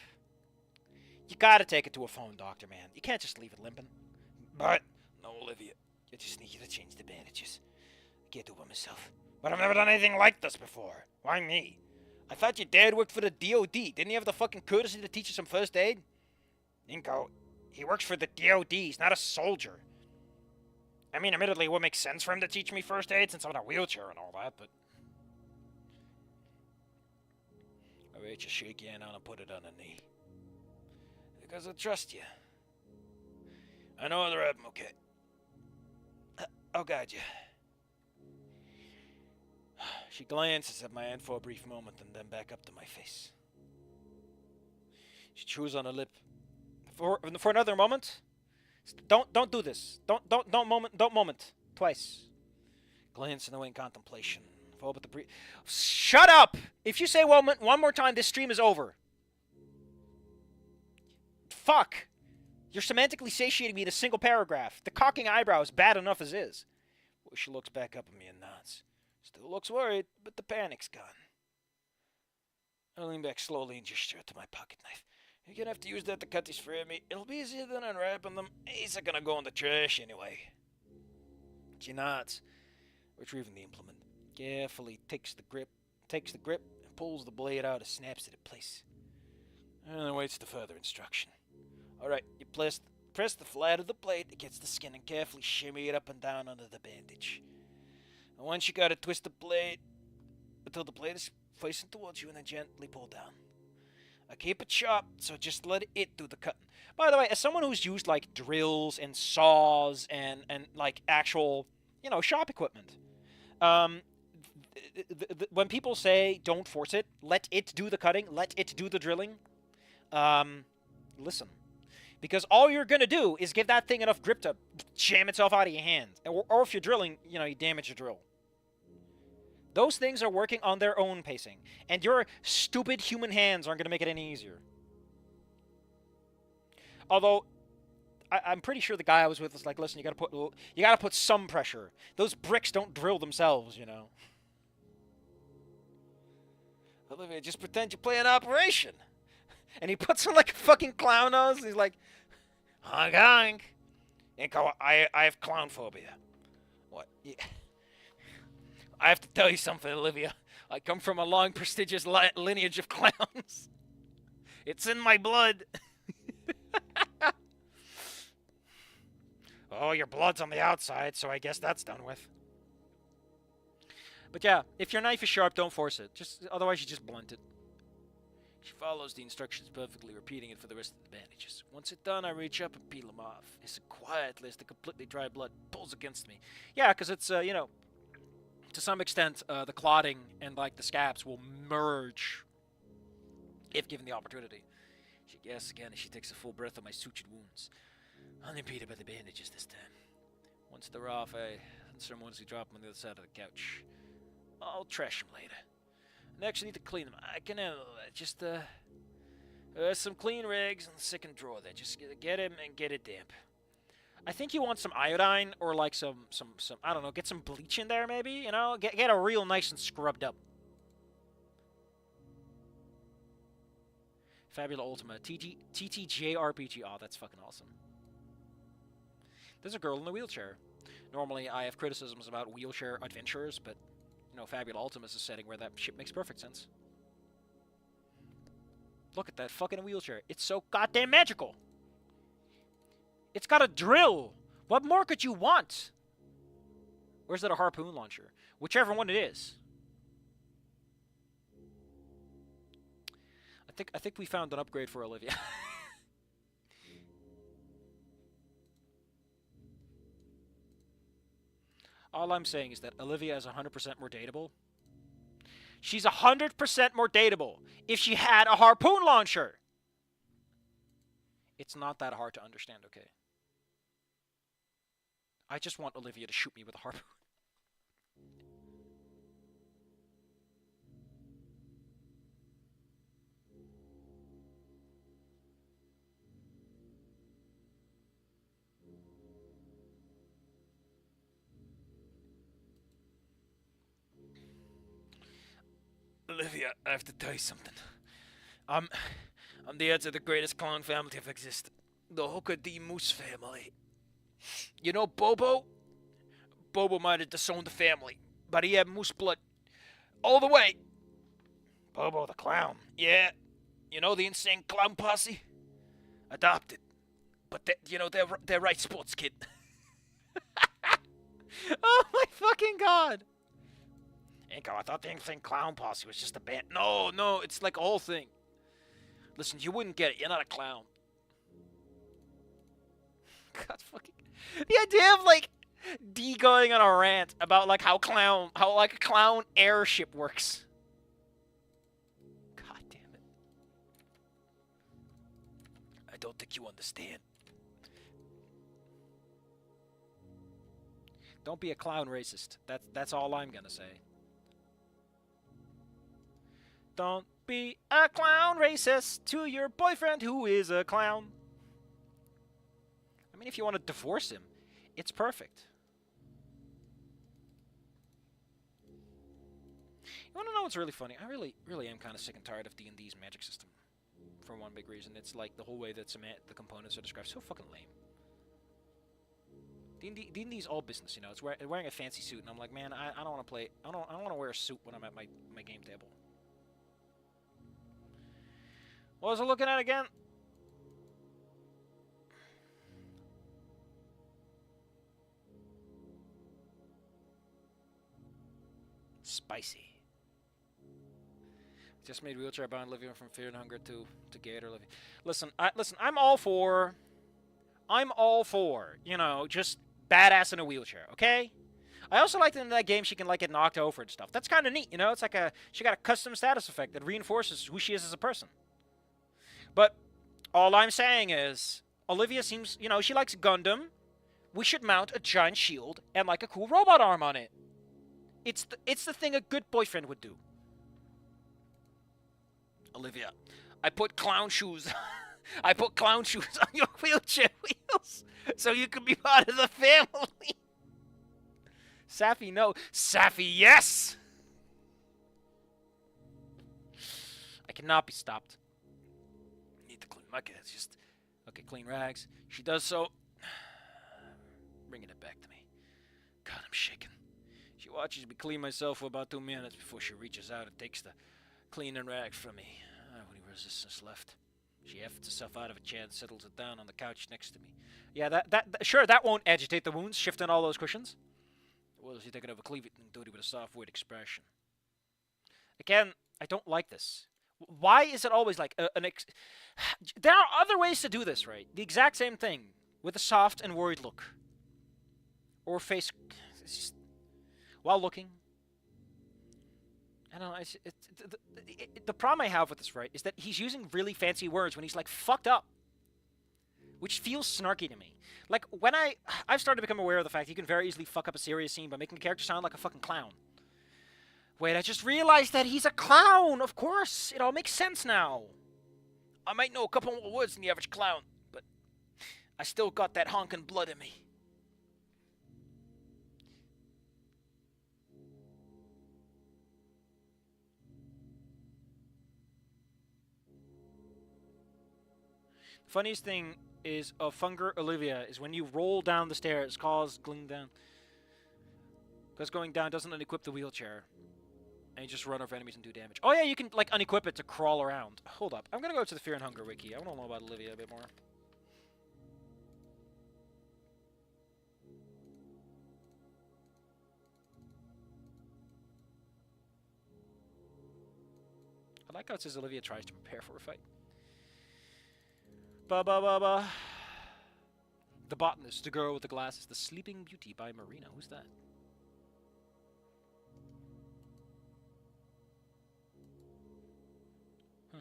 you gotta take it to a phone doctor, man. You can't just leave it limping. But, no, Olivia, I just need you to change the bandages. I can't do it by myself. But I've never done anything like this before. Why me? I thought your dad worked for the DOD. Didn't he have the fucking courtesy to teach you some first aid? Inko, he works for the DOD. He's not a soldier. I mean, admittedly, it would make sense for him to teach me first aid since I'm in a wheelchair and all that, but... I reach a shaky hand out and put it on a knee. Because I trust you. I know the rhythm, okay. I'll guide you. She glances at my hand for a brief moment and then back up to my face. She chews on her lip. For another moment. Don't do this. Don't moment. Twice. Glancing away in contemplation. But the shut up! If you say one more time, this stream is over. Fuck! You're semantically satiating me in a single paragraph. The cocking eyebrow is bad enough as is. Well, she looks back up at me and nods. Still looks worried, but the panic's gone. I lean back slowly and gesture to my pocket knife. You're gonna have to use that to cut these for me. It'll be easier than unwrapping them. These are gonna go in the trash anyway. She nods, retrieving the implement. Carefully takes the grip, and pulls the blade out and snaps it in place. And then waits for further instruction. Alright, you press the flat of the blade against the skin and carefully shimmy it up and down under the bandage. And once you gotta twist the blade until the blade is facing towards you and then gently pull down. I keep it sharp, so just let it do the cutting. By the way, as someone who's used like drills and saws and like actual, you know, shop equipment, when people say don't force it, let it do the cutting, let it do the drilling, listen. Because all you're going to do is give that thing enough grip to jam itself out of your hand. Or if you're drilling, you know, you damage your drill. Those things are working on their own pacing. And your stupid human hands aren't going to make it any easier. Although, I'm pretty sure the guy I was with was like, listen, you gotta put some pressure. Those bricks don't drill themselves, you know. Olivia, just pretend you play an operation. And he puts on like a fucking clown nose. And he's like, honk honk. Inko, I have clown phobia. What? Yeah. I have to tell you something, Olivia. I come from a long, prestigious lineage of clowns. It's in my blood. Oh, your blood's on the outside, so I guess that's done with. But yeah, if your knife is sharp, don't force it. Otherwise, you just blunt it. She follows the instructions perfectly, repeating it for the rest of the bandages. Once it's done, I reach up and peel them off. It's a quiet list. The completely dry blood pulls against me. Yeah, because it's, you know, to some extent, the clotting and, like, the scabs will merge if given the opportunity. She gasps again as she takes a full breath of my sutured wounds. Unimpeded by the bandages this time. Once they're off, I unceremoniously drop them on the other side of the couch. I'll trash them later. I actually need to clean them. I can handle that. Just, some clean rags in the second drawer there. Just get him and get it damp. I think you want some iodine or, like, some I don't know, get some bleach in there, maybe, you know? Get it real nice and scrubbed up. Fabula Ultima. TTJRPG. Oh, that's fucking awesome. There's a girl in a wheelchair. Normally, I have criticisms about wheelchair adventurers, but, you know, Fabula Ultima is a setting where that shit makes perfect sense. Look at that fucking wheelchair. It's so goddamn magical. It's got a drill. What more could you want? Or is that a harpoon launcher? Whichever one it is. I think we found an upgrade for Olivia. All I'm saying is that Olivia is 100% more dateable. She's 100% more dateable if she had a harpoon launcher. It's not that hard to understand, okay? I just want Olivia to shoot me with a harpoon. Olivia, I have to tell you something. I'm the heir to the greatest clown family to have existed. The Hooker D. Moose family. You know Bobo? Bobo might have disowned the family, but he had moose blood all the way. Bobo the clown. Yeah. You know the insane clown posse? Adopted. But, they're right sports, kid. Oh my fucking god. Inko, I thought the insane clown posse was just a band. No, it's like a whole thing. Listen, you wouldn't get it. You're not a clown. God fucking... The idea of, like, D going on a rant about, like, how a clown airship works. God damn it. I don't think you understand. Don't be a clown racist. That's all I'm gonna say. Don't be a clown racist to your boyfriend who is a clown. I mean, if you want to divorce him, it's perfect. You want to know what's really funny? I really am kind of sick and tired of D&D's magic system. For one big reason. It's like the whole way that the components are described. So fucking lame. D&D's all business, you know. It's wearing a fancy suit, and I'm like, man, I don't want to play. I don't want to wear a suit when I'm at my game table. What was I looking at again? Spicy. Just made wheelchair bound living from fear and hunger to Gator living. Listen, I'm all for, you know, just badass in a wheelchair, okay? I also like that in that game she can, like, get knocked over and stuff. That's kind of neat, you know? It's like she got a custom status effect that reinforces who she is as a person. But all I'm saying is, Olivia seems, you know, she likes Gundam. We should mount a giant shield and, like, a cool robot arm on it. It's the thing a good boyfriend would do. Olivia, I put clown shoes. I put clown shoes on your wheelchair wheels so you can be part of the family. Safi, no. Safi, yes! I cannot be stopped. Need to clean my kids. Okay, clean rags. She does so bringing it back to me. God, I'm shaking. She watches me clean myself for about 2 minutes before she reaches out and takes the cleaning rag from me. I have any resistance left. She efforts herself out of a chair and settles it down on the couch next to me. Yeah, sure, that won't agitate the wounds, shifting all those cushions. Well, she's taking over cleavage and duty with a soft, weird expression. Again, I don't like this. Why is it always like there are other ways to do this, right? The exact same thing with a soft and worried look. Or face... Just, while looking. I don't know. The problem I have with this, right, is that he's using really fancy words when he's, like, fucked up. Which feels snarky to me. Like, when I've started to become aware of the fact that you can very easily fuck up a serious scene by making a character sound like a fucking clown. Wait, I just realized that he's a clown! Of course! It all makes sense now. I might know a couple more words than the average clown, but I still got that honking blood in me. Funniest thing is of Funger Olivia is when you roll down the stairs, cause going down. Because going down doesn't unequip the wheelchair. And you just run over enemies and do damage. Oh yeah, you can like unequip it to crawl around. Hold up. I'm gonna go to the Fear and Hunger wiki. I wanna know about Olivia a bit more. I like how it says Olivia tries to prepare for a fight. Ba. The Botanist, the girl with the glasses, The Sleeping Beauty by Marina. Who's that? Huh.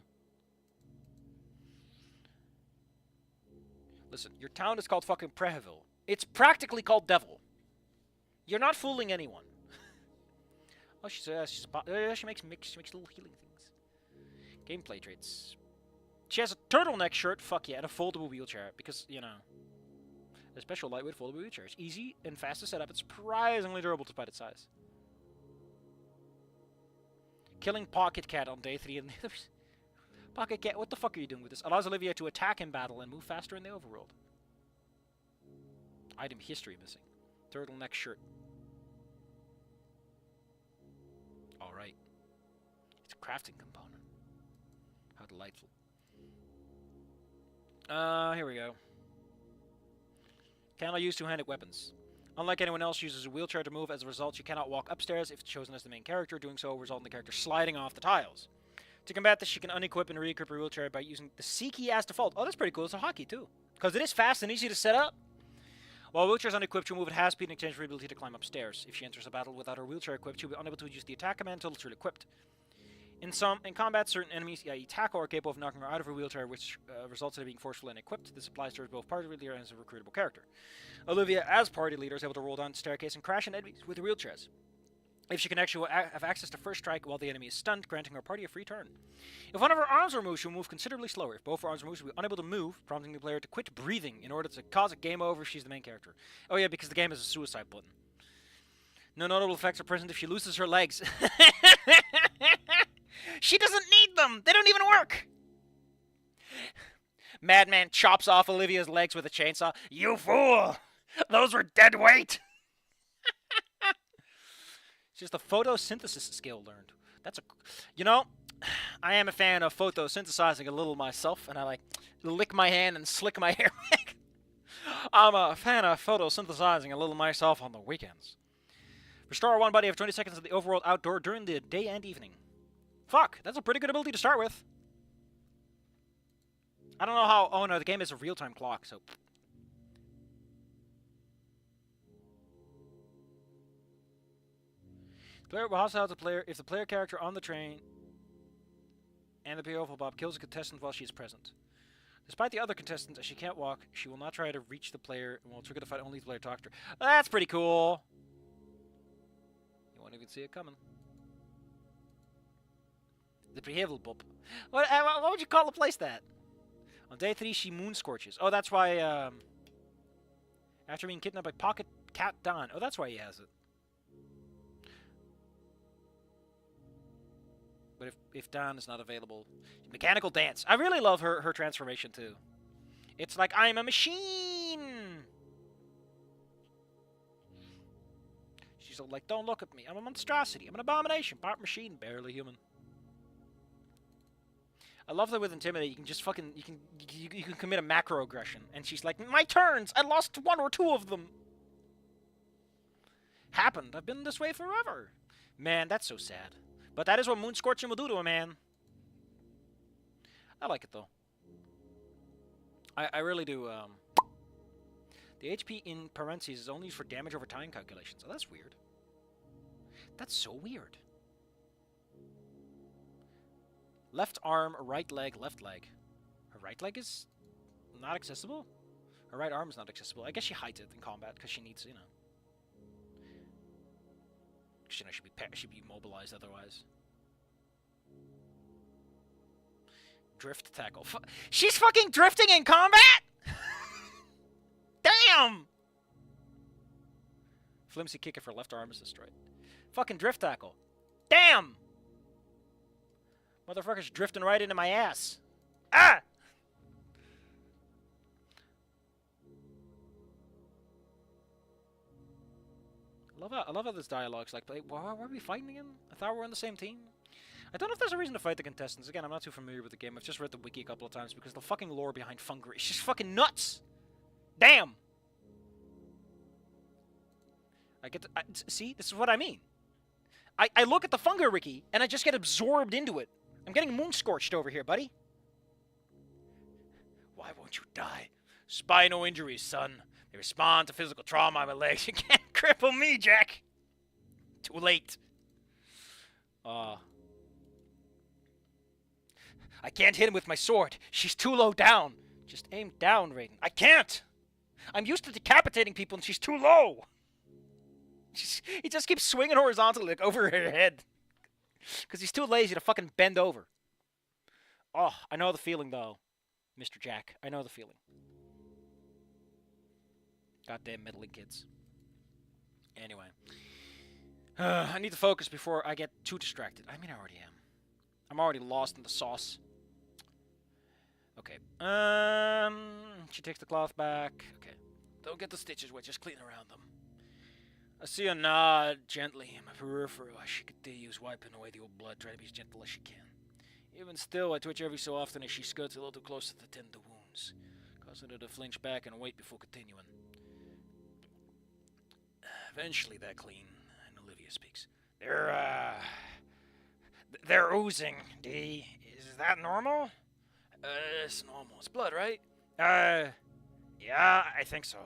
Listen, your town is called fucking Preheville. It's practically called Devil. You're not fooling anyone. Oh, she makes little healing things. Gameplay traits. She has a turtleneck shirt, fuck yeah, and a foldable wheelchair, because, you know, a special lightweight foldable wheelchair. It's easy and fast to set up, and surprisingly durable despite its size. Killing Pocket Cat on day 3 and the others. Pocket Cat, what the fuck are you doing with this? Allows Olivia to attack in battle and move faster in the overworld. Item history missing. Turtleneck shirt. Alright. It's a crafting component. How delightful. Here we go. Cannot use two-handed weapons. Unlike anyone else, uses a wheelchair to move. As a result, she cannot walk upstairs if chosen as the main character. Doing so will result in the character sliding off the tiles. To combat this, she can unequip and re-equip her wheelchair by using the C key as default. Oh, that's pretty cool. It's a hotkey, too. Because it is fast and easy to set up. While wheelchair is unequipped, she'll move at half speed in exchange for the ability to climb upstairs. If she enters a battle without her wheelchair equipped, she'll be unable to use the attack command until it's equipped. In combat, certain enemies, i.e. tackle, are capable of knocking her out of her wheelchair, which results in her being forceful and equipped. This applies to her as both party leader and as a recruitable character. Olivia, as party leader, is able to roll down the staircase and crash into enemies with her wheelchairs. If she can actually have access to first strike while the enemy is stunned, granting her party a free turn. If one of her arms are removed, she'll move considerably slower. If both her arms are removed, she'll be unable to move, prompting the player to quit breathing in order to cause a game over if she's the main character. Oh yeah, because the game has a suicide button. No notable effects are present if she loses her legs. She doesn't need them! They don't even work! Madman chops off Olivia's legs with a chainsaw. You fool! Those were dead weight! It's just a photosynthesis skill learned. That's a... You know, I am a fan of photosynthesizing a little myself, and I like lick my hand and slick my hair back. I'm a fan of photosynthesizing a little myself on the weekends. Restore one body of 20 seconds of the overworld outdoor during the day and evening. Fuck, that's a pretty good ability to start with. I don't know how... Oh no, the game is a real-time clock, so... Player will hostile to player if the player character on the train and the PO Bob kills a contestant while she is present. Despite the other contestants, as she can't walk, she will not try to reach the player and will trigger the fight only if the player talks to her. That's pretty cool. You won't even see it coming. The Prehevel Bub. What would you call the place that? On day 3, she moon scorches. Oh, that's why, after being kidnapped by Pocket Cat Don. Oh, that's why he has it. But if Don is not available... Mechanical Dance. I really love her transformation, too. It's like, I'm a machine! So, like, don't look at me. I'm a monstrosity. I'm an abomination. Part machine, barely human. I love that with Intimidate, you can just fucking, you can commit a macroaggression. And she's like, my turns! I lost 1 or 2 of them! Happened. I've been this way forever. Man, that's so sad. But that is what Moon Scorching will do to a man. I like it, though. I really do. The HP in parentheses is only used for damage over time calculations. Oh, that's weird. That's so weird. Left arm, right leg, left leg. Her right leg is not accessible? Her right arm is not accessible. I guess she hides it in combat because she needs, you know. You know, she'd be mobilized otherwise. Drift tackle. She's fucking drifting in combat? Damn! Flimsy kick if her left arm is destroyed. Fucking drift tackle. Damn! Motherfucker's drifting right into my ass. Ah! I love how this dialogue's like, why were we fighting again? I thought we were on the same team. I don't know if there's a reason to fight the contestants. Again, I'm not too familiar with the game. I've just read the wiki a couple of times because the fucking lore behind Fungar is just fucking nuts. Damn! See? This is what I mean. I look at the Fungar wiki, and I just get absorbed into it. I'm getting moon-scorched over here, buddy. Why won't you die? Spinal injuries, son. They respond to physical trauma on my legs. You can't cripple me, Jack. Too late. I can't hit him with my sword. She's too low down. Just aim down, Raiden. I can't. I'm used to decapitating people, and she's too low. He just keeps swinging horizontally, like, over her head. Because he's too lazy to fucking bend over. Oh, I know the feeling, though, Mr. Jack. I know the feeling. Goddamn meddling kids. Anyway. I need to focus before I get too distracted. I mean, I already am. I'm already lost in the sauce. Okay. She takes the cloth back. Okay. Don't get the stitches wet. Just clean around them. I see a nod gently in my peripheral. She continues wiping away the old blood, trying to be as gentle as she can. Even still, I twitch every so often as she skirts a little too close to the tender wounds, causing her to flinch back and wait before continuing. Eventually, they're clean, and Olivia speaks. They're oozing, D. Is that normal? It's normal. It's blood, right? Yeah, I think so.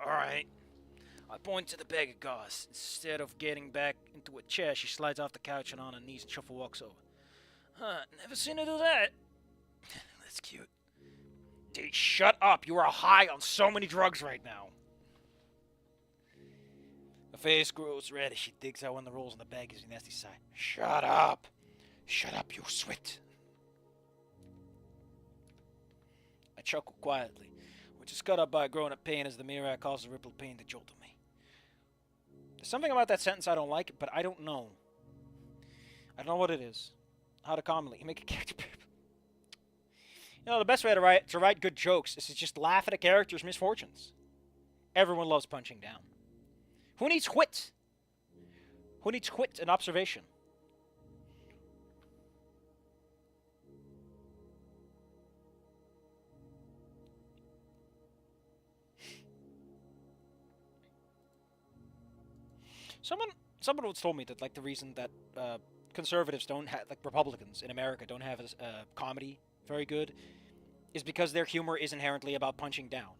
Alright. I point to the bag of gauze. Instead of getting back into a chair, she slides off the couch and on her knees and shuffle walks over. Huh, never seen her do that. That's cute. D, shut up. You are high on so many drugs right now. Her face grows red as she digs out one of the rolls in the bag as a nasty sigh. Shut up. Shut up, you swit. I chuckle quietly, which is cut up by a grown-up pain as the mirror causes a ripple of pain that jolted me. There's something about that sentence I don't like, but I don't know. I don't know what it is. How to commonly make a character. You know, the best way to write good jokes is to just laugh at a character's misfortunes. Everyone loves punching down. Who needs wit? Who needs wit and observation? Someone once told me that, like, the reason that conservatives don't have, like, Republicans in America don't have comedy very good is because their humor is inherently about punching down.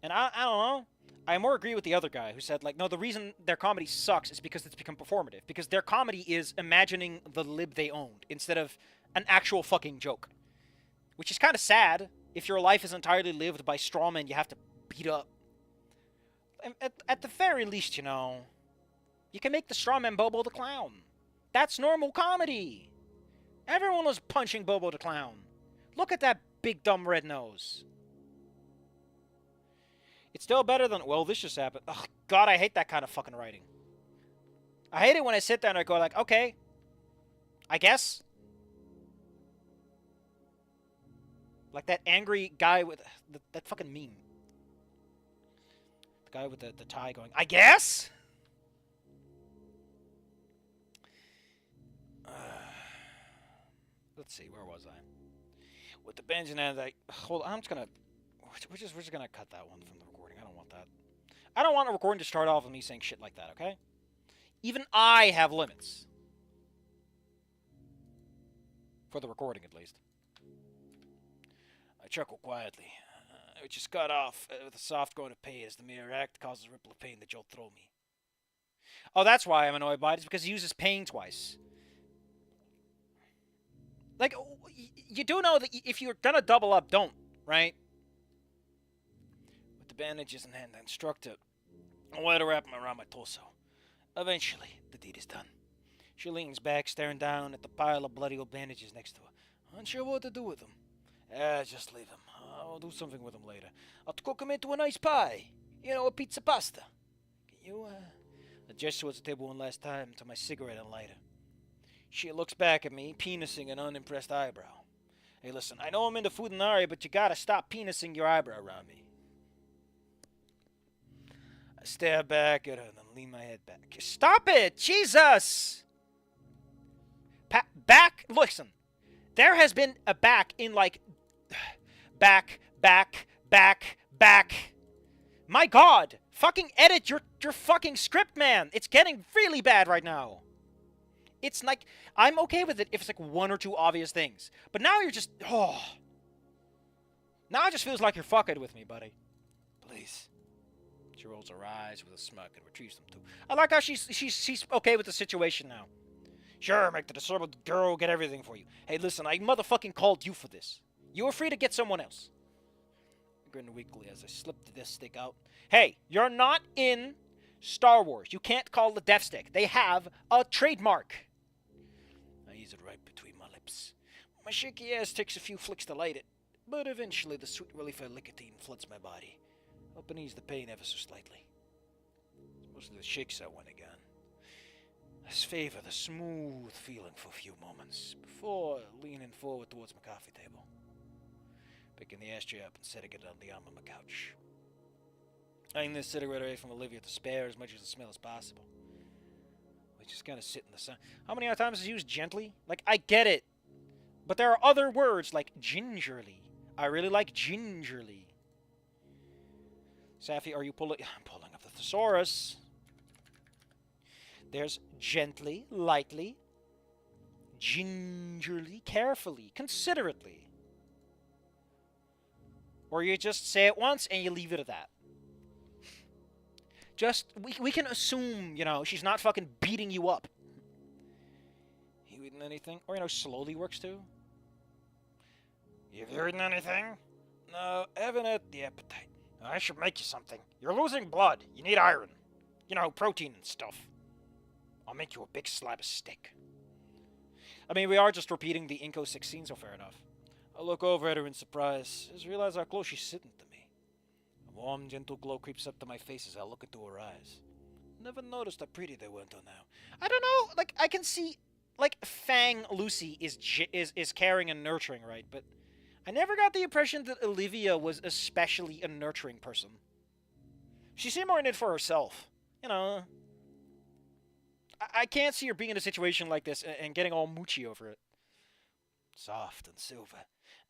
And I don't know. I more agree with the other guy who said, like, no, the reason their comedy sucks is because it's become performative. Because their comedy is imagining the lib they owned instead of an actual fucking joke. Which is kind of sad if your life is entirely lived by strawmen you have to beat up. At the very least, you know, you can make the strawman Bobo the Clown. That's normal comedy. Everyone was punching Bobo the Clown. Look at that big dumb red nose. It's still better than, well, this just happened. Oh, God, I hate that kind of fucking writing. I hate it when I sit there and I go like, okay, I guess. Like that angry guy with that fucking meme. The guy with the tie going, I guess? let's see, where was I? With the bandage in hand, hold on, I'm just gonna, we're just gonna cut that one from the recording. I don't want that. I don't want a recording to start off with me saying shit like that, okay? Even I have limits. For the recording, at least. I chuckle quietly. I just got off with a soft groan of pain as the mere act causes a ripple of pain that jolt through me. Oh, that's why I'm annoyed by it. It's because he uses pain twice. Like, you do know that if you're gonna double up, don't, right? With the bandages in hand, I instruct her. I let her wrap them around my torso. Eventually, the deed is done. She leans back, staring down at the pile of bloody old bandages next to her. Unsure what to do with them. Just leave them. I'll do something with them later. I'll cook them into a nice pie. You know, a pizza pasta. Can you, I gesture towards the table one last time to my cigarette and lighter. She looks back at me, penising an unimpressed eyebrow. Hey, listen, I know I'm into food and area, but you gotta stop penising your eyebrow around me. I stare back at her and then lean my head back. Stop it! Jesus! Back? Listen. There has been a back in, like... Back. My God! Fucking edit your fucking script, man! It's getting really bad right now. It's like... I'm okay with it if it's like one or two obvious things. But now you're just... Oh. Now it just feels like you're fucking with me, buddy. Please. She rolls her eyes with a smirk and retrieves them too. I like how she's okay with the situation now. Sure, make the disabled girl get everything for you. Hey, listen, I motherfucking called you for this. You were free to get someone else. I grin weakly as I slip the death stick out. Hey, you're not in Star Wars. You can't call the death stick. They have a trademark. I ease it right between my lips. My shaky ass takes a few flicks to light it, but eventually the sweet relief of nicotine floods my body, helping ease the pain ever so slightly. It's mostly the shakes I want again. I favor the smooth feeling for a few moments before leaning forward towards my coffee table, picking the ashtray up and setting it on the arm of my couch. Eyeing this cigarette away from Olivia to spare as much of the smell as possible. We just kind of sit in the sun. How many times is used gently? Like, I get it, but there are other words like gingerly. I really like gingerly. Safi, are you pulling? I'm pulling up the thesaurus. There's gently, lightly, gingerly, carefully, considerately. Or you just say it once and you leave it at that. Just, we can assume, you know, she's not fucking beating you up. You eating anything? Or, you know, slowly works too. You eaten anything? No, haven't had the appetite. I should make you something. You're losing blood. You need iron. You know, protein and stuff. I'll make you a big slab of steak. I mean, we are just repeating the Inco 16, so fair enough. I look over at her in surprise, as I realize how close she's sitting to me. A warm, gentle glow creeps up to my face as I look into her eyes. Never noticed how pretty they were until now. I don't know, like, I can see, like, Fang Lucy is caring and nurturing, right? But I never got the impression that Olivia was especially a nurturing person. She seemed more in it for herself. You know... I can't see her being in a situation like this and getting all moochy over it. Soft and silver.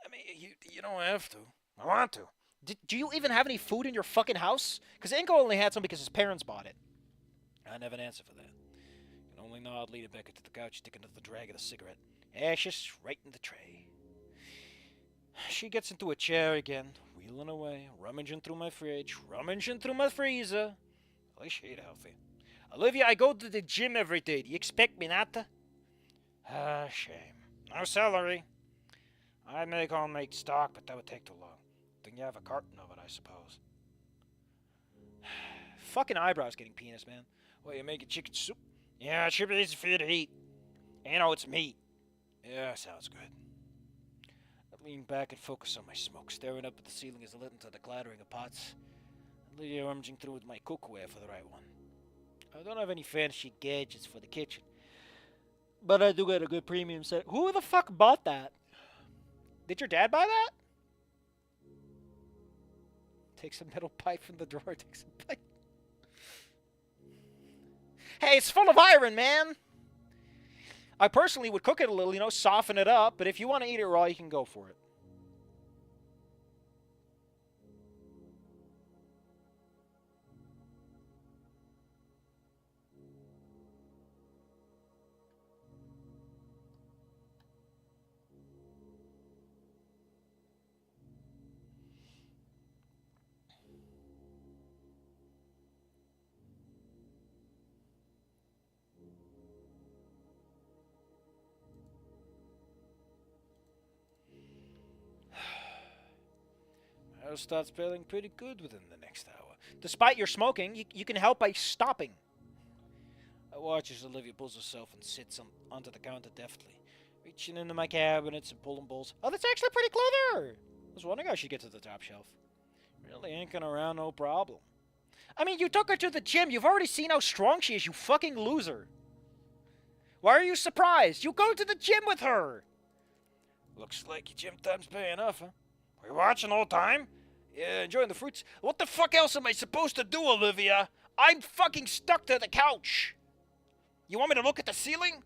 I mean, you don't have to. I want to. Do you even have any food in your fucking house? Because Inko only had some because his parents bought it. I never an answer for that. I can only nod, leaning back into the couch, sticking to the drag of the cigarette. Ashes right in the tray. She gets into a chair again, wheeling away, rummaging through my fridge, rummaging through my freezer. At least she ate healthy. Olivia, I go to the gym every day. Do you expect me not to? Ah, shame. No celery. I'd make homemade stock, but that would take too long. Then you have a carton of it, I suppose. Fucking eyebrows getting penis, man. Well, you make a chicken soup? Yeah, it should be easy for you to eat. You know, it's meat. Yeah, sounds good. I lean back and focus on my smoke, staring up at the ceiling as I listen to the clattering of pots. Olivia rummaging through with my cookware for the right one. I don't have any fancy gadgets for the kitchen, but I do get a good premium set. Who the fuck bought that? Did your dad buy that? Takes a metal pipe from the drawer. Takes a pipe. Hey, it's full of iron, man. I personally would cook it a little, you know, soften it up. But if you want to eat it raw, you can go for it. I'll start feeling pretty good within the next hour. Despite your smoking, you can help by stopping. I watch as Olivia pulls herself and sits onto the counter deftly, reaching into my cabinets and pulling bowls. Oh, that's actually pretty clever! I was wondering how she'd get to the top shelf. Really inking around, no problem. I mean, you took her to the gym. You've already seen how strong she is, you fucking loser. Why are you surprised? You go to the gym with her! Looks like your gym time's paying off, huh? Are you watching all the time? Yeah, enjoying the fruits. What the fuck else am I supposed to do, Olivia? I'm fucking stuck to the couch. You want me to look at the ceiling?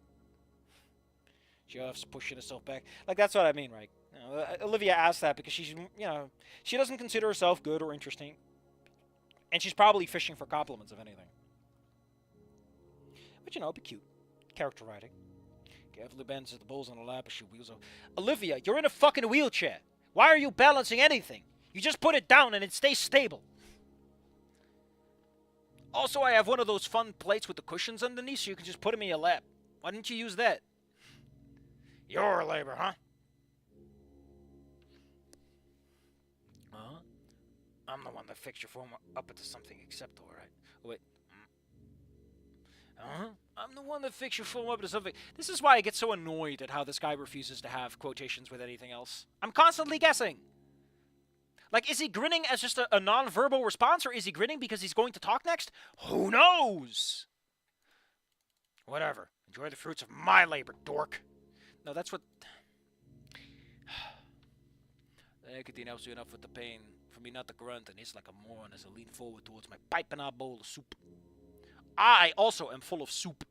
She offs, pushing herself back. Like, that's what I mean, right? You know, Olivia asked that because she's, you know, she doesn't consider herself good or interesting. And she's probably fishing for compliments, if anything. But, you know, it'd be cute. Character writing. Carefully bends the bowls on her lap as she wheels over. Olivia, you're in a fucking wheelchair. Why are you balancing anything? You just put it down and it stays stable. Also, I have one of those fun plates with the cushions underneath, so you can just put them in your lap. Why didn't you use that? Your labor, huh? I'm the one that fixed your phone up into something acceptable, right? Oh, wait. I'm the one that fixed your phone up into something. This is why I get so annoyed at how this guy refuses to have quotations with anything else. I'm constantly guessing. Like, is he grinning as just a non-verbal response, or is he grinning because he's going to talk next? Who knows? Whatever. Enjoy the fruits of my labor, dork. No, that's what... The nicotine helps you enough with the pain for me not to grunt and hiss like a moron as I lean forward towards my piping-hot bowl of soup. I also am full of soup.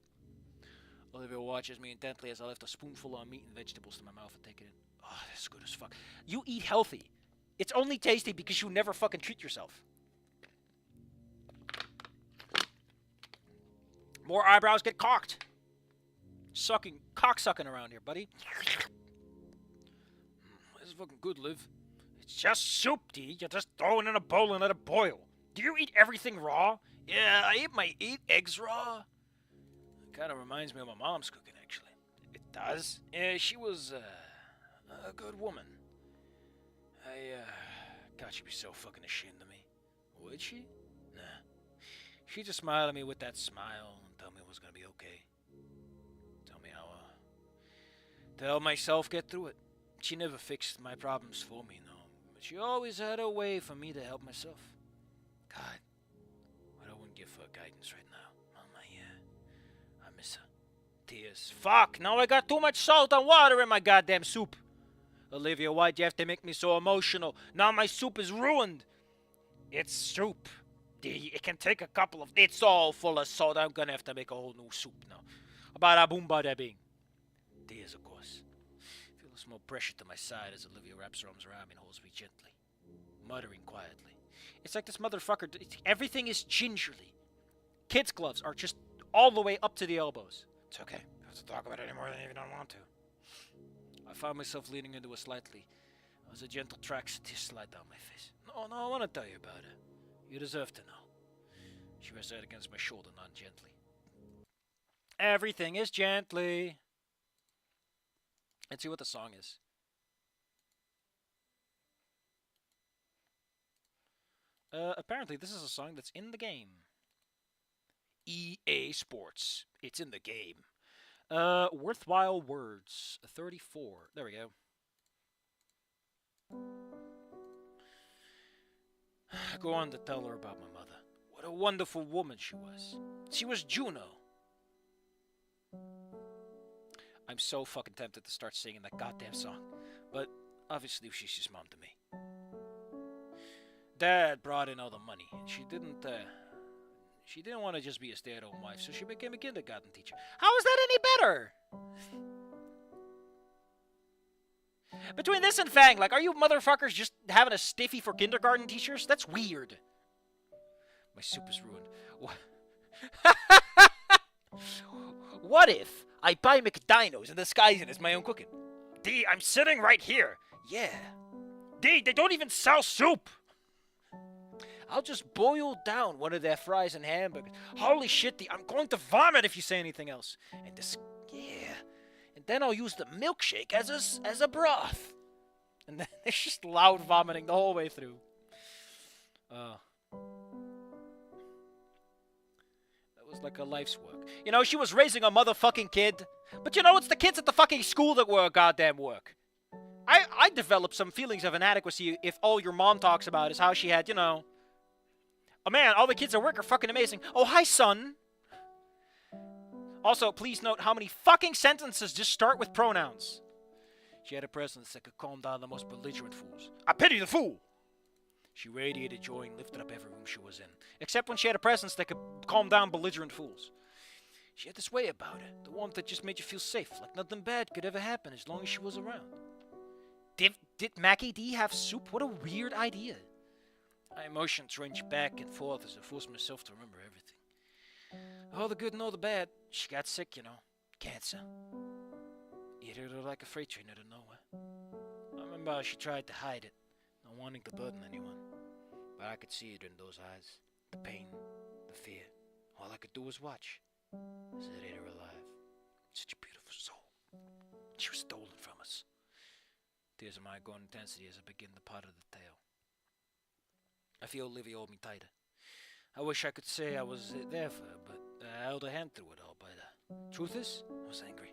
Olivia watches me intently as I lift a spoonful of meat and vegetables to my mouth and take it in. Oh, this is good as fuck. You eat healthy. It's only tasty because you never fucking treat yourself. More eyebrows get cocked. Cock-sucking around here, buddy. This is fucking good, Liv. It's just soup, D. You just throw it in a bowl and let it boil. Do you eat everything raw? Yeah, I eat my 8 eggs raw. It kind of reminds me of my mom's cooking, actually. It does. Yeah, she was a good woman. God, she'd be so fucking ashamed of me. Would she? Nah. She'd just smile at me with that smile and tell me it was gonna be okay. Tell me how, to help myself get through it. She never fixed my problems for me, no. But she always had a way for me to help myself. God, what I wouldn't give her guidance right now. Mama, yeah. I miss her. Tears. Fuck, now I got too much salt and water in my goddamn soup. Olivia, why'd you have to make me so emotional? Now my soup is ruined. It's soup. It can take a couple of... It's all full of salt. I'm gonna have to make a whole new soup now. Bada boom, bada bing. Tears, of course. Feel a small pressure to my side as Olivia wraps her arms around me and holds me gently, muttering quietly. It's like this motherfucker... Everything is gingerly. Kids' gloves are just all the way up to the elbows. It's okay. I don't have to talk about it anymore than I even don't want to. I found myself leaning into it slightly as a gentle track slide down my face. No, I want to tell you about it. You deserve to know. She rests her head against my shoulder, not gently. Everything is gently. Let's see what the song is. Apparently this is a song that's in the game. EA Sports. It's in the game. Worthwhile words. 34. There we go. Go on to tell her about my mother. What a wonderful woman she was. She was Juno. I'm so fucking tempted to start singing that goddamn song. But obviously she's just mom to me. Dad brought in all the money, and she didn't want to just be a stay-at-home wife, so she became a kindergarten teacher. How is that any better? Between this and Fang, like, are you motherfuckers just having a stiffy for kindergarten teachers? That's weird. My soup is ruined. What if I buy McDinos and disguise it as my own cooking? D, I'm sitting right here. Yeah. D, they don't even sell soup. I'll just boil down one of their fries and hamburgers. Holy shit, D, I'm going to vomit if you say anything else. And this, yeah. And then I'll use the milkshake as a broth. And then it's just loud vomiting the whole way through. That was like a life's work. You know, she was raising a motherfucking kid. But you know, it's the kids at the fucking school that were a goddamn work. I developed some feelings of inadequacy if all your mom talks about is how she had, you know... Oh man, all the kids at work are fucking amazing. Oh, hi, son. Also, please note how many fucking sentences just start with pronouns. She had a presence that could calm down the most belligerent fools. I pity the fool! She radiated joy and lifted up every room she was in. Except when she had a presence that could calm down belligerent fools. She had this way about her. The warmth that just made you feel safe. Like nothing bad could ever happen as long as she was around. Did Mackie D have soup? What a weird idea. My emotions ranged back and forth as I forced myself to remember everything. All the good and all the bad. She got sick, you know. Cancer. Hit her like a freight train out of nowhere. I remember how she tried to hide it, not wanting to burden anyone. But I could see it in those eyes. The pain, the fear. All I could do was watch. As it ate her alive. Such a beautiful soul. She was stolen from us. Tears of my growing intensity as I begin the part of the tale. I feel Olivia hold me tighter. I wish I could say I was there for her, but I held her hand through it all. But truth is, I was angry.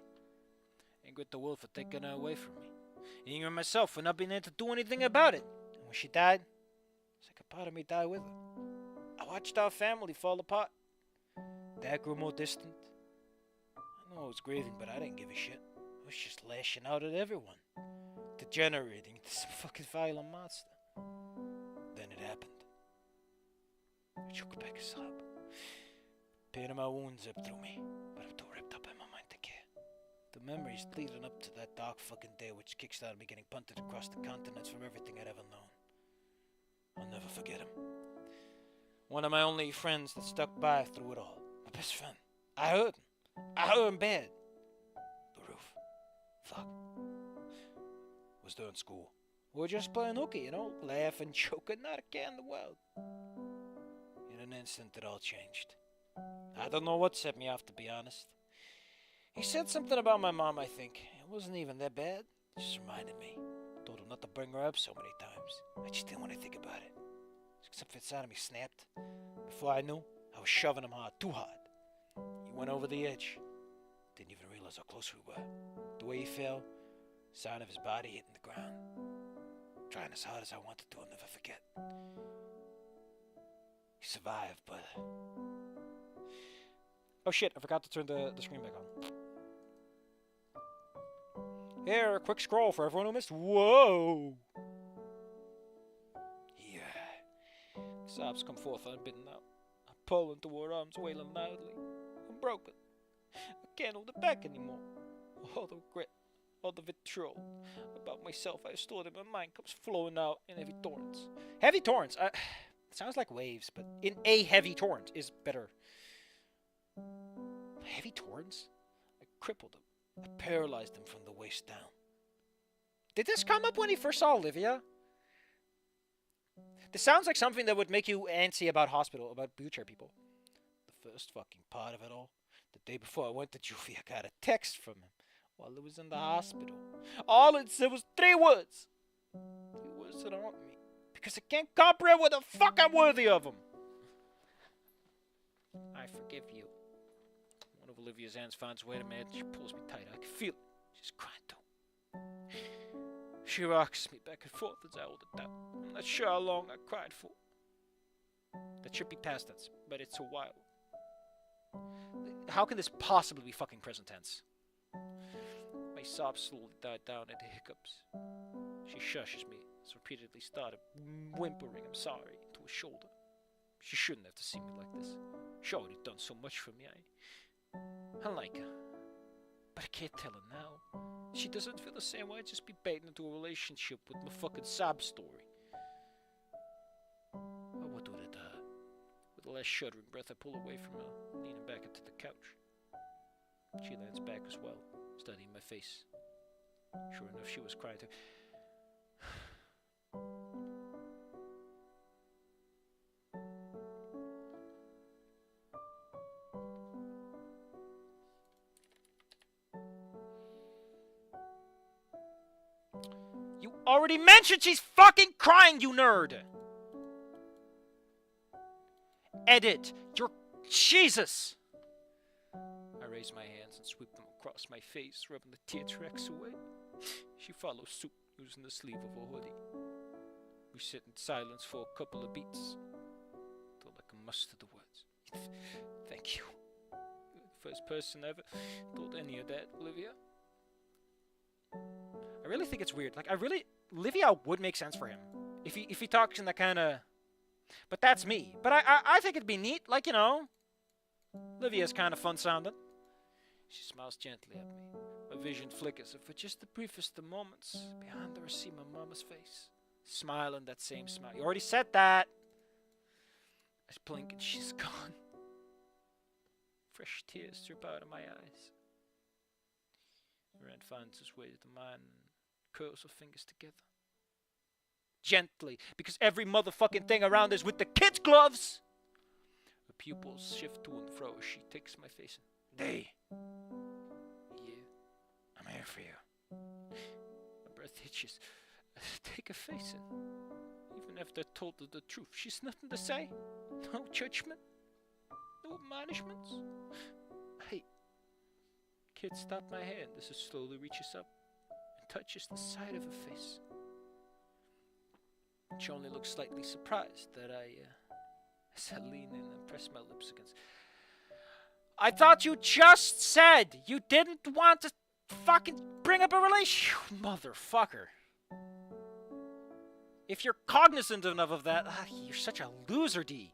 Angry at the world for taking her away from me. Angry at myself for not being able to do anything about it. And when she died, it's like a part of me died with her. I watched our family fall apart. Dad grew more distant. I know I was grieving, but I didn't give a shit. I was just lashing out at everyone. Degenerating into some fucking violent monster. Then it happened. I choked back a sob. Pain of my wounds up through me, but I'm too ripped up in my mind to care. The memories leading up to that dark fucking day which kickstarted me getting punted across the continents from everything I'd ever known. I'll never forget him. One of my only friends that stuck by through it all. My best friend. I heard him. I heard him bad. The roof. Fuck. Was during school. We were just playing hooky, you know, laughing, joking, not a care in the world. In an instant, it all changed. I don't know what set me off, to be honest. He said something about my mom, I think. It wasn't even that bad. It just reminded me. Told him not to bring her up so many times. I just didn't want to think about it. Except for inside of me snapped. Before I knew, I was shoving him hard, too hard. He went over the edge. Didn't even realize how close we were. The way he fell, sound of his body hitting the ground. Trying as hard as I wanted to, I'll never forget. He survived, but... Oh shit, I forgot to turn the screen back on. Here, a quick scroll for everyone who missed. Whoa! Yeah. Sobs come forth unbidden now. I pull into her arms, wailing loudly. I'm broken. I can't hold it back anymore. All the regret, all the vitriol about myself I stored in my mind comes flowing out in heavy torrents. Heavy torrents? It sounds like waves, but in a heavy torrent is better. Heavy torrents? I crippled him. I paralyzed him from the waist down. Did this come up when he first saw Olivia? This sounds like something that would make you antsy about wheelchair people. The first fucking part of it all. The day before I went to juvie, I got a text from him while he was in the hospital. All it said was 3 words. 3 words that haunt me. Because I can't comprehend what the fuck I'm worthy of him. I forgive you. One of Olivia's hands finds way to me and she pulls me tight. I can feel it. She's crying too. She rocks me back and forth as I hold it down. I'm not sure how long I cried for. That should be past tense, but it's a while. How can this possibly be fucking present tense? My sobs slowly died down into hiccups. She shushes me, as repeatedly started whimpering I'm sorry into his shoulder. She shouldn't have to see me like this. She already done so much for me. I like her. But I can't tell her now. She doesn't feel the same way. I'd just be baiting into a relationship with my fucking sob story. I would do that. With the last shuddering breath, I pull away from her, leaning back into the couch. She leans back as well, studying my face. Sure enough, she was crying too. You already mentioned she's fucking crying, you nerd! Edit! You're... Jesus! I raise my hands and sweep them across my face, rubbing the tear tracks away. She follows suit, using the sleeve of her hoodie. We sit in silence for a couple of beats, till I can muster the words. Thank you. You're the first person ever told any of that, Olivia. I really think it's weird. Like, Olivia would make sense for him. If he talks in that kind of... But that's me. But I think it'd be neat. Like, you know, Olivia's kind of fun sounding. She smiles gently at me. My vision flickers, and for just the briefest of moments, behind her I see my mama's face. Smiling that same smile. You already said that. I blink and she's gone. Fresh tears drip out of my eyes. Ren finds his way to mine and curls her fingers together. Gently, because every motherfucking thing around is with the kid's gloves! Her pupils shift to and fro as she takes my face and... Day! Yeah, I'm here for you. My breath hitches. I take her face in. Even after I told her the truth, she's nothing to say. No judgment. No admonishments. Hey. Kid stopped my hand as it slowly reaches up and touches the side of her face. She only looks slightly surprised that as I lean in and press my lips against. I thought you just said you didn't want to fucking bring up a relationship, motherfucker. If you're cognizant enough of that, you're such a loser, D.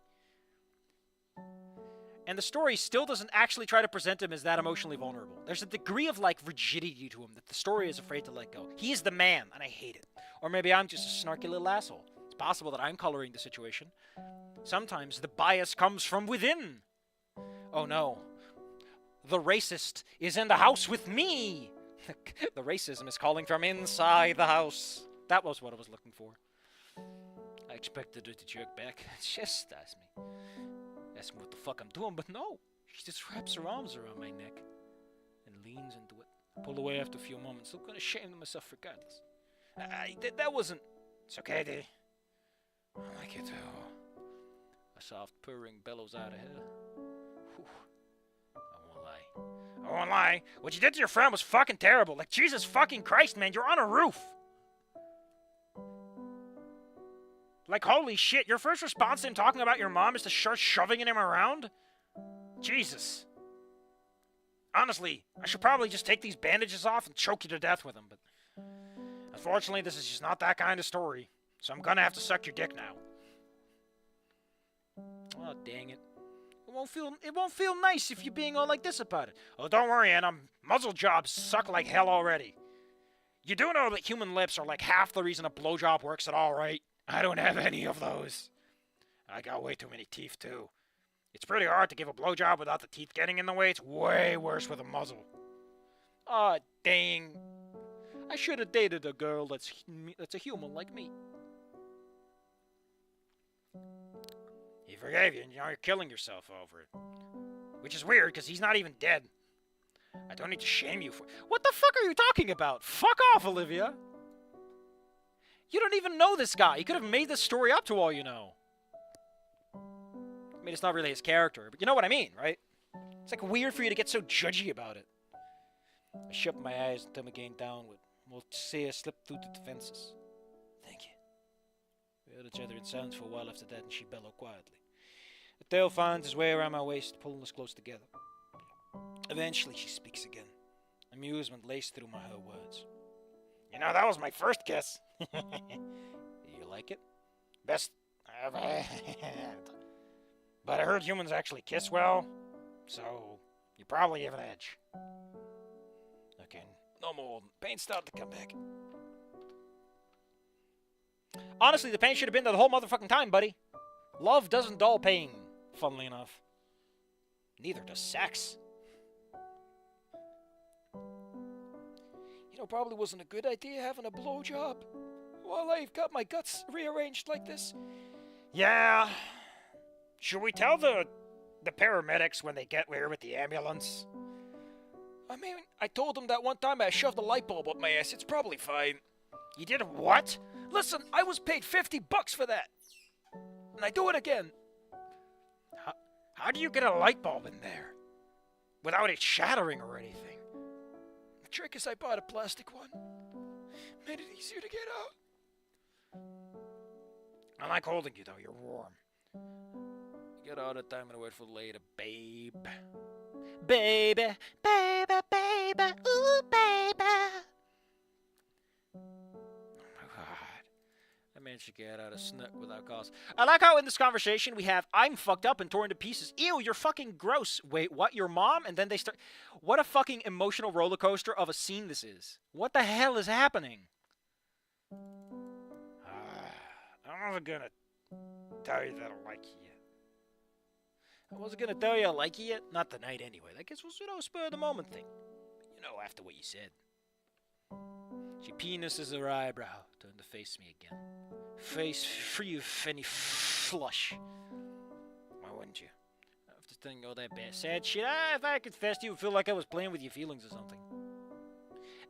And the story still doesn't actually try to present him as that emotionally vulnerable. There's a degree of, like, rigidity to him that the story is afraid to let go. He is the man, and I hate it. Or maybe I'm just a snarky little asshole. It's possible that I'm coloring the situation. Sometimes the bias comes from within. Oh no. The racist is in the house with me! The racism is calling from inside the house. That was what I was looking for. I expected her to jerk back. Just ask me. Ask me what the fuck I'm doing, but no. She just wraps her arms around my neck and leans into it. I pull away after a few moments, looking ashamed of myself regardless. That wasn't... It's okay, D. I like it too. A soft purring bellows out of her. Whew. I won't lie. What you did to your friend was fucking terrible. Like, Jesus fucking Christ, man, you're on a roof. Like, holy shit, your first response to him talking about your mom is to start shoving him around? Jesus. Honestly, I should probably just take these bandages off and choke you to death with them, but... Unfortunately, this is just not that kind of story, so I'm gonna have to suck your dick now. Oh, dang it. It won't feel nice if you're being all like this about it. Oh, don't worry, Anna. Muzzle jobs suck like hell already. You do know that human lips are like half the reason a blowjob works at all, right? I don't have any of those. I got way too many teeth, too. It's pretty hard to give a blowjob without the teeth getting in the way. It's way worse with a muzzle. Aw, dang. I should have dated a girl that's a human like me. He forgave you, and now you're killing yourself over it. Which is weird, because he's not even dead. I don't need to shame you for... What the fuck are you talking about? Fuck off, Olivia! You don't even know this guy. He could have made this story up to all you know. I mean, it's not really his character, but you know what I mean, right? It's like weird for you to get so judgy about it. I shut my eyes and turn again downward. We'll see her slip through the defenses. Thank you. We held each other in silence for a while after that, and she bellowed quietly. The tail finds his way around my waist, pulling us close together. Eventually, she speaks again. Amusement laced through her words. You know, that was my first kiss. You like it? Best I ever had. But I heard humans actually kiss well, so you probably have an edge. No more. Pain's starting to come back. Honestly, the pain should have been there the whole motherfucking time, buddy. Love doesn't dull pain, funnily enough. Neither does sex. You know, probably wasn't a good idea having a blowjob while I've got my guts rearranged like this. Yeah. Should we tell the paramedics when they get here with the ambulance? I mean, I told them that one time I shoved a light bulb up my ass. It's probably fine. You did what? Listen, I was paid $50 for that. And I do it again. How do you get a light bulb in there? Without it shattering or anything? The trick is I bought a plastic one. Made it easier to get out. I like holding you, though. You're warm. Get all the time and wait for later, babe. Baby, baby, baby, ooh, baby. Oh my god. I managed to get out of snook without cause. I like how in this conversation we have, I'm fucked up and torn to pieces. Ew, you're fucking gross. Wait, what? Your mom? And then they start... What a fucking emotional roller coaster of a scene this is. What the hell is happening? I wasn't gonna tell you that I like you. I wasn't gonna tell you I like you yet. Not tonight anyway. I guess it was, a spur of the moment thing. You know, after what you said. She penises her eyebrow. Turned to face me again. Face free of any flush. Why wouldn't you? After telling all that bad sad shit, if I confessed to you, it would feel like I was playing with your feelings or something.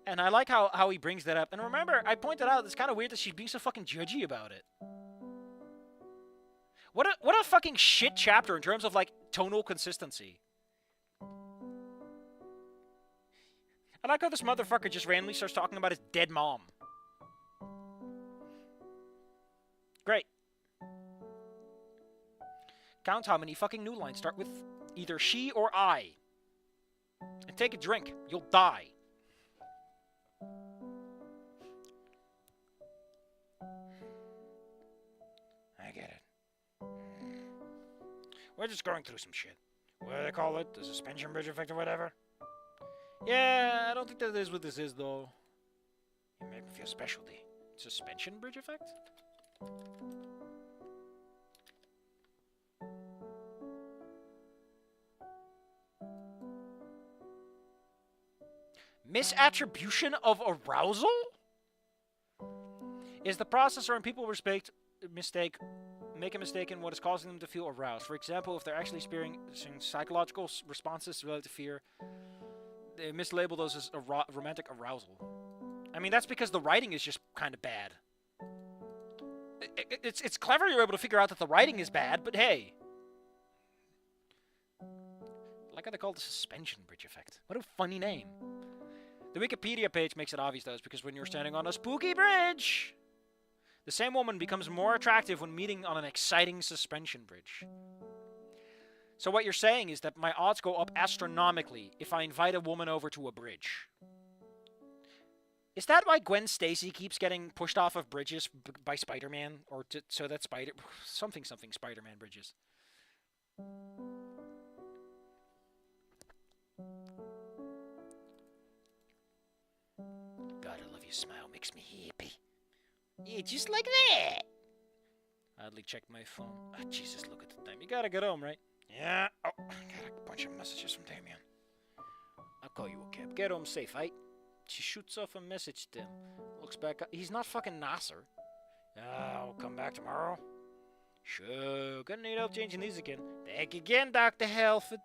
And I like how he brings that up. And remember, I pointed out, it's kind of weird that she's being so fucking judgy about it. What a fucking shit chapter in terms of, like, tonal consistency. I like how this motherfucker just randomly starts talking about his dead mom. Great. Count how many fucking new lines start with either she or I. And take a drink. You'll die. I get it. We're just going through some shit. What do they call it? The suspension bridge effect or whatever? Yeah, I don't think that is what this is, though. You make me feel special, D. Suspension bridge effect? Misattribution of arousal? Is the process wherein people make a mistake in what is causing them to feel aroused. For example, if they're actually experiencing psychological responses related to fear, they mislabel those as romantic arousal. I mean, that's because the writing is just kind of bad. It's clever you're able to figure out that the writing is bad, but hey. I like how they call it the suspension bridge effect. What a funny name. The Wikipedia page makes it obvious, though, because when you're standing on a spooky bridge, the same woman becomes more attractive when meeting on an exciting suspension bridge. So what you're saying is that my odds go up astronomically if I invite a woman over to a bridge. Is that why Gwen Stacy keeps getting pushed off of bridges by Spider-Man? Or so that something Spider-Man bridges. God, I love your smile. Makes me happy. Yeah, just like that. I hardly checked my phone. Oh, Jesus, look at the time. You gotta get home, right? Yeah. Oh, I got a bunch of messages from Damien. I'll call you a cab. Get home safe, right? She shoots off a message to him. Looks back up. He's not fucking Nasser. I'll come back tomorrow. Sure. Gonna need help changing these again. Back again, Dr. Halford.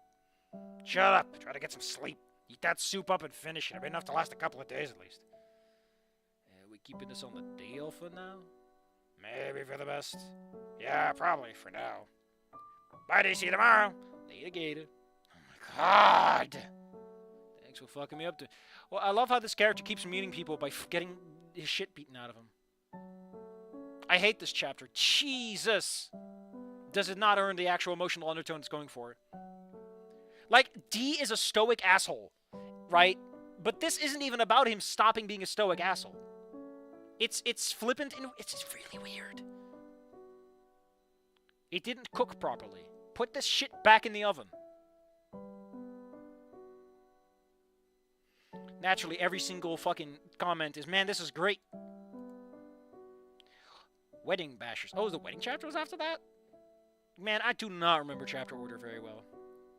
Shut up. Try to get some sleep. Eat that soup up and finish it. It'll be enough to last a couple of days at least. We keeping this on the deal for now? Maybe for the best. Yeah, probably for now. Bye, DC, tomorrow. Later, Gator. Oh my god. Thanks for fucking me up to... Well, I love how this character keeps meeting people by getting his shit beaten out of him. I hate this chapter. Jesus! Does it not earn the actual emotional undertone it's going for? Like, D is a stoic asshole, right? But this isn't even about him stopping being a stoic asshole. It's flippant and it's really weird. It didn't cook properly. Put this shit back in the oven. Naturally, every single fucking comment is, man, this is great. Wedding Bashers. Oh, the wedding chapter was after that? Man, I do not remember chapter order very well.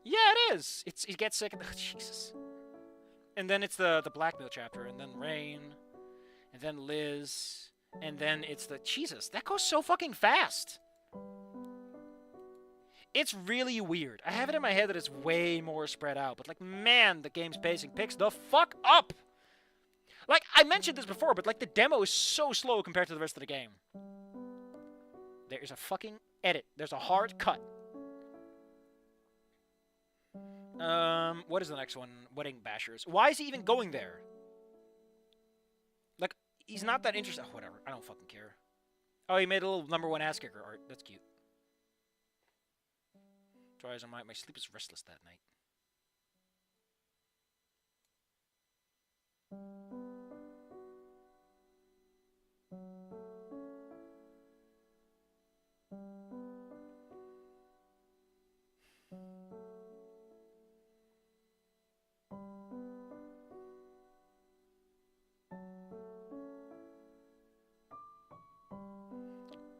Yeah, it is. It gets sick. Oh, Jesus. And then it's the blackmail chapter, and then Rain, and then Liz, and then it's the... Jesus, that goes so fucking fast. It's really weird. I have it in my head that it's way more spread out, but like, man, the game's pacing picks the fuck up. Like, I mentioned this before, but like, the demo is so slow compared to the rest of the game. There's a fucking edit. There's a hard cut. What is the next one? Wedding Bashers. Why is he even going there? Like, he's not that interested. Oh, whatever. I don't fucking care. Oh, he made a little #1 ass kicker art. That's cute. Try as I might, my sleep was restless that night.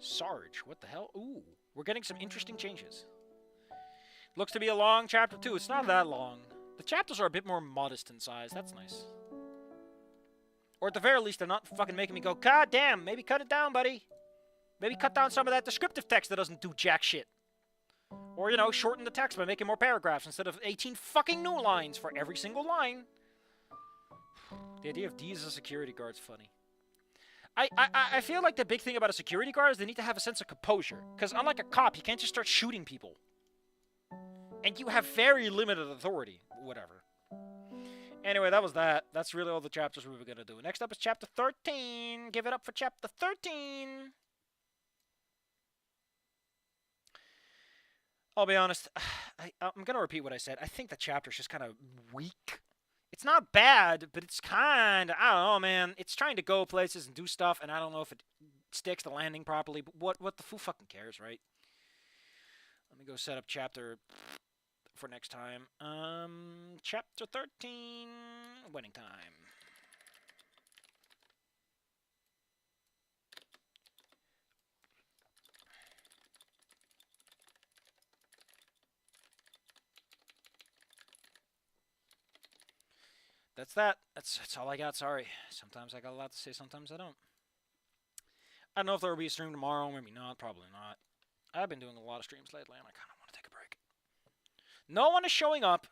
Sarge, what the hell? Ooh, we're getting some interesting changes. Looks to be a long chapter too. It's not that long. The chapters are a bit more modest in size. That's nice. Or at the very least, they're not fucking making me go, God damn, maybe cut it down, buddy. Maybe cut down some of that descriptive text that doesn't do jack shit. Or, you know, shorten the text by making more paragraphs instead of 18 fucking new lines for every single line. The idea of D as a security guard's funny. I feel like the big thing about a security guard is they need to have a sense of composure. Because unlike a cop, you can't just start shooting people. And you have very limited authority. Whatever. Anyway, that was that. That's really all the chapters we were going to do. Next up is chapter 13. Give it up for chapter 13. I'll be honest. I'm going to repeat what I said. I think the chapter's just kind of weak. It's not bad, but it's kind of, I don't know, man. It's trying to go places and do stuff, and I don't know if it sticks the landing properly, but what the fool fucking cares, right? Let me go set up chapter for next time. Chapter 13, wedding time. That's that. That's all I got. Sorry. Sometimes I got a lot to say, sometimes I don't. I don't know if there will be a stream tomorrow. Maybe not. Probably not. I've been doing a lot of streams lately, and I kind of want to take a break. No one is showing up.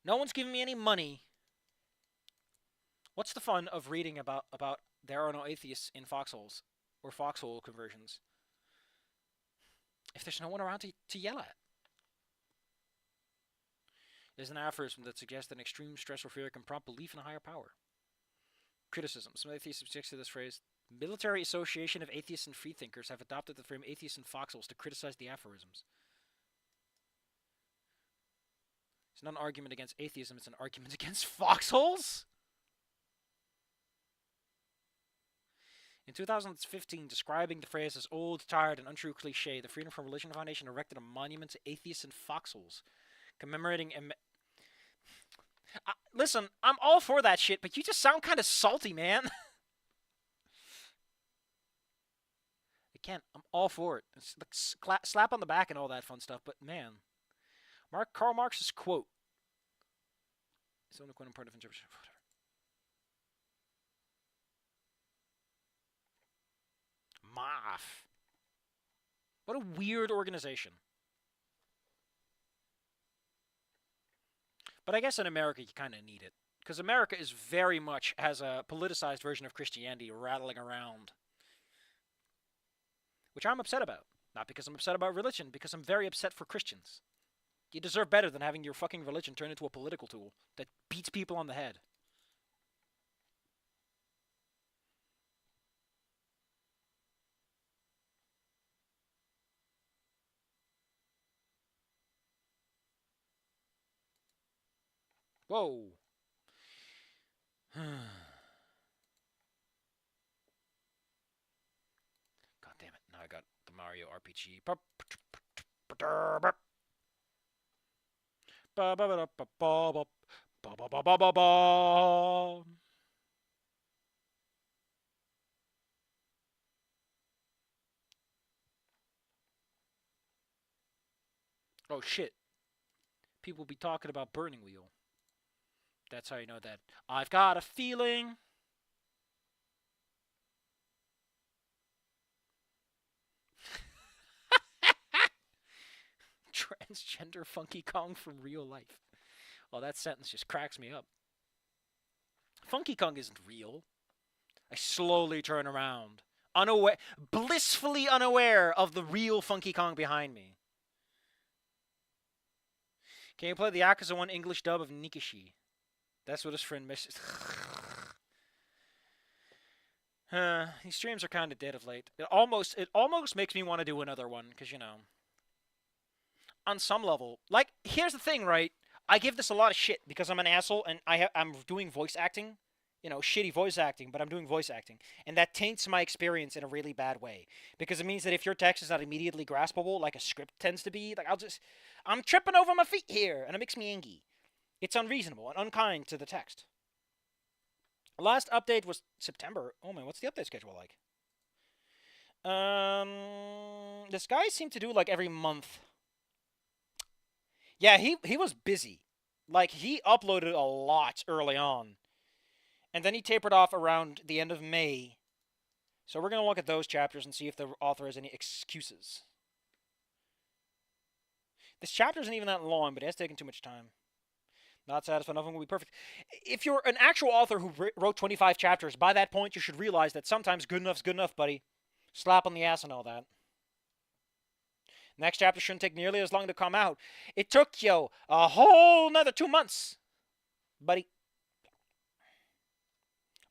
No one's giving me any money. What's the fun of reading about there are no atheists in foxholes or foxhole conversions if there's no one around to yell at? There's an aphorism that suggests that extreme stress or fear can prompt belief in a higher power. Criticism. Some atheists object to this phrase. Military Association of Atheists and Freethinkers have adopted the frame atheists in foxholes to criticize the aphorisms. It's not an argument against atheism, it's an argument against foxholes? In 2015, describing the phrase as old, tired, and untrue cliche, the Freedom from Religion Foundation erected a monument to atheists in foxholes, commemorating... listen, I'm all for that shit, but you just sound kind of salty, man. Again, I'm all for it. It's like slap on the back and all that fun stuff, but man. Karl Marx's quote. It's only quite important of interpretation. MAF. What a weird organization. But I guess in America you kind of need it. Because America is very much has a politicized version of Christianity rattling around. Which I'm upset about. Not because I'm upset about religion, because I'm very upset for Christians. You deserve better than having your fucking religion turn into a political tool that beats people on the head. Whoa. God damn it. Now I got the Mario RPG. Ba ba ba ba ba ba. Oh shit. People be talking about Burning Wheel. That's how you know that. I've got a feeling. Transgender Funky Kong from real life. Well, that sentence just cracks me up. Funky Kong isn't real. I slowly turn around, unaware, blissfully unaware of the real Funky Kong behind me. Can you play the Yakuza 1 English dub of Nikishi? That's what his friend misses. These streams are kind of dead of late. It almost makes me want to do another one, because, you know, on some level, like, here's the thing, right? I give this a lot of shit because I'm an asshole and I'm doing voice acting, you know, shitty voice acting, but I'm doing voice acting, and that taints my experience in a really bad way, because it means that if your text is not immediately graspable, like a script tends to be, like, I'm tripping over my feet here, and it makes me angry. It's unreasonable and unkind to the text. Last update was September. Oh man, what's the update schedule like? This guy seemed to do like every month. Yeah, he was busy. Like, he uploaded a lot early on. And then he tapered off around the end of May. So we're going to look at those chapters and see if the author has any excuses. This chapter isn't even that long, but it has taken too much time. Not satisfied, nothing will be perfect. If you're an actual author who wrote 25 chapters, by that point you should realize that sometimes good enough's good enough, buddy. Slap on the ass and all that. Next chapter shouldn't take nearly as long to come out. It took you a whole nother 2 months, buddy.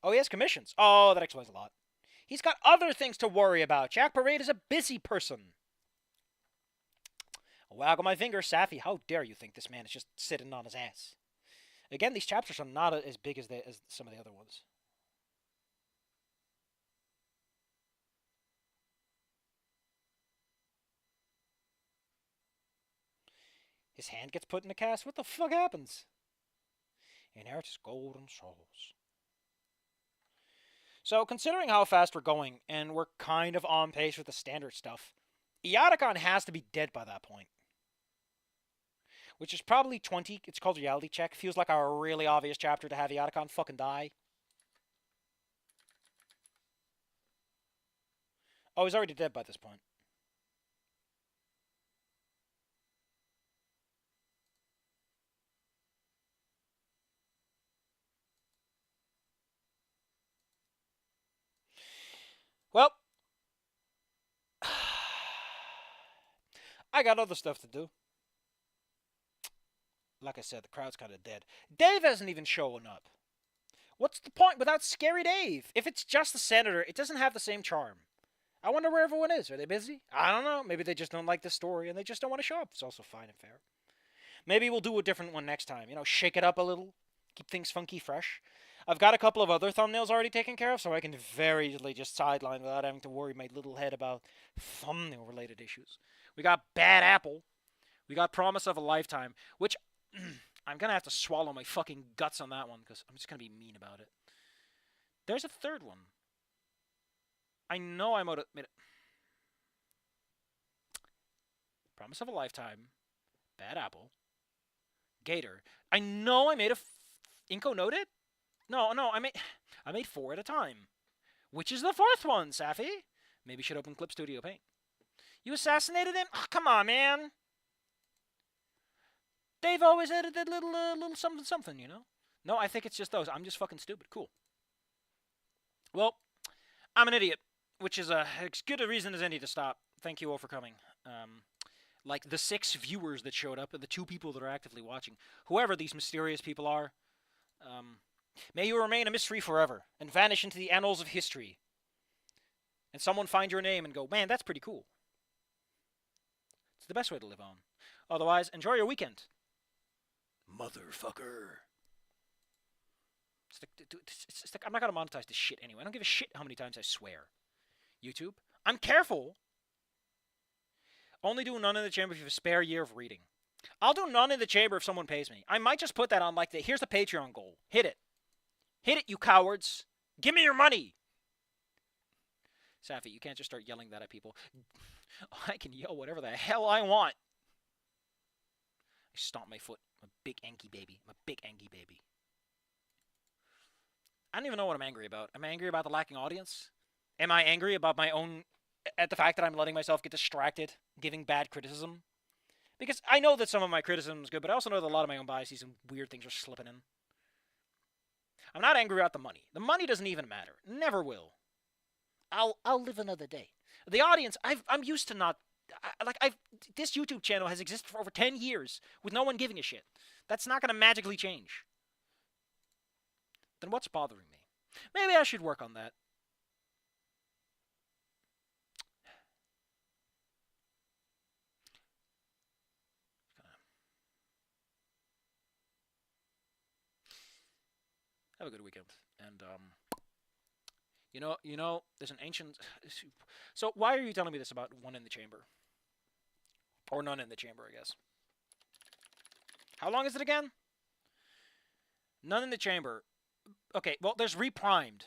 Oh, he has commissions. Oh, that explains a lot. He's got other things to worry about. Jack Parade is a busy person. Waggle my finger, Safi. How dare you think this man is just sitting on his ass? Again, these chapters are not as big as some of the other ones. His hand gets put in a cast. What the fuck happens? Inherits golden souls. So, considering how fast we're going, and we're kind of on pace with the standard stuff, Iadakon has to be dead by that point. Which is probably 20. It's called Reality Check. Feels like a really obvious chapter to have Iadakon fucking die. Oh, he's already dead by this point. Well, I got other stuff to do. Like I said, the crowd's kind of dead. Dave hasn't even shown up. What's the point without Scary Dave? If it's just the senator, it doesn't have the same charm. I wonder where everyone is. Are they busy? I don't know. Maybe they just don't like the story and they just don't want to show up. It's also fine and fair. Maybe we'll do a different one next time. You know, shake it up a little. Keep things funky fresh. I've got a couple of other thumbnails already taken care of, so I can very easily just sideline without having to worry my little head about thumbnail-related issues. We got Bad Apple. We got Promise of a Lifetime, which I'm going to have to swallow my fucking guts on that one, because I'm just going to be mean about it. There's a third one. I know I made it. Promise of a Lifetime. Bad Apple. Gator. I know I made a... Inko noted? No, I made 4 at a time. Which is the 4th one, Safi? Maybe should open Clip Studio Paint. You assassinated him? Oh, come on, man. Dave always edited little something, you know? No, I think it's just those. I'm just fucking stupid. Cool. Well, I'm an idiot, which is as good a reason as any to stop. Thank you all for coming. Like the 6 viewers that showed up and the 2 people that are actively watching. Whoever these mysterious people are, may you remain a mystery forever and vanish into the annals of history. And someone find your name and go, man, that's pretty cool. It's the best way to live on. Otherwise, enjoy your weekend. Motherfucker. I'm not going to monetize this shit anyway. I don't give a shit how many times I swear. YouTube, I'm careful. Only do none in the chamber if you have a spare year of reading. I'll do none in the chamber if someone pays me. I might just put that on like the here's the Patreon goal. Hit it. Hit it, you cowards. Give me your money. Safi, you can't just start yelling that at people. I can yell whatever the hell I want. I stomp my foot. I'm a big Anki baby. I'm a big Anki baby. I don't even know what I'm angry about. Am I angry about the lacking audience? Am I angry about my own... at the fact that I'm letting myself get distracted, giving bad criticism? Because I know that some of my criticism is good, but I also know that a lot of my own biases and weird things are slipping in. I'm not angry about the money. The money doesn't even matter. Never will. I'll live another day. The audience, I'm used to not... this YouTube channel has existed for over 10 years with no one giving a shit. That's not going to magically change. Then what's bothering me? Maybe I should work on that. Have a good weekend. And, you know, there's an ancient... So why are you telling me this about one in the chamber? Or none in the chamber, I guess. How long is it again? None in the chamber. Okay, well, there's reprimed.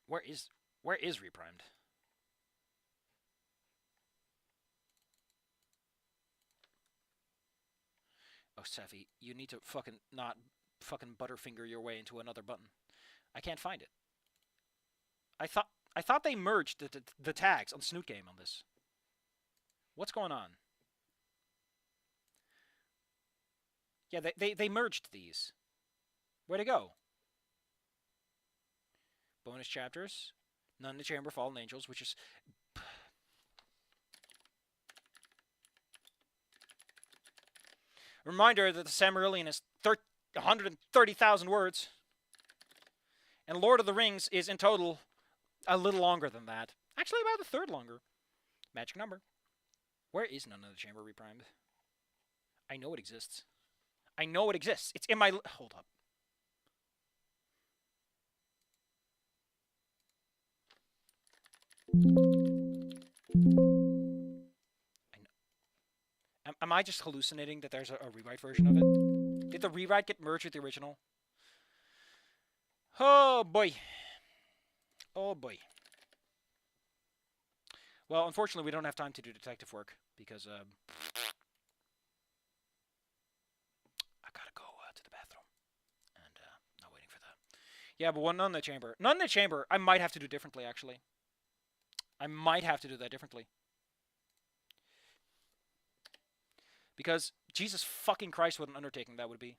Where is reprimed? Oh, Safi, you need to fucking not fucking butterfinger your way into another button. I can't find it. I thought they merged the tags on Snoot Game on this. What's going on? Yeah, they merged these. Where'd it go? Bonus chapters. None in the Chamber, Fallen Angels, which is... Reminder that the Silmarillion is 130,000 words. And Lord of the Rings is, in total, a little longer than that. Actually, about a third longer. Magic number. Where is None in the Chamber reprimed? I know it exists. I know it exists. It's in my... Hold up. Am I just hallucinating that there's a rewrite version of it? Did the rewrite get merged with the original? Oh, boy. Oh, boy. Well, unfortunately, we don't have time to do detective work, because, I gotta go to the bathroom. And, not waiting for that. Yeah, but None in the Chamber. None in the Chamber, I might have to do differently, actually. I might have to do that differently. Because, Jesus fucking Christ, what an undertaking that would be.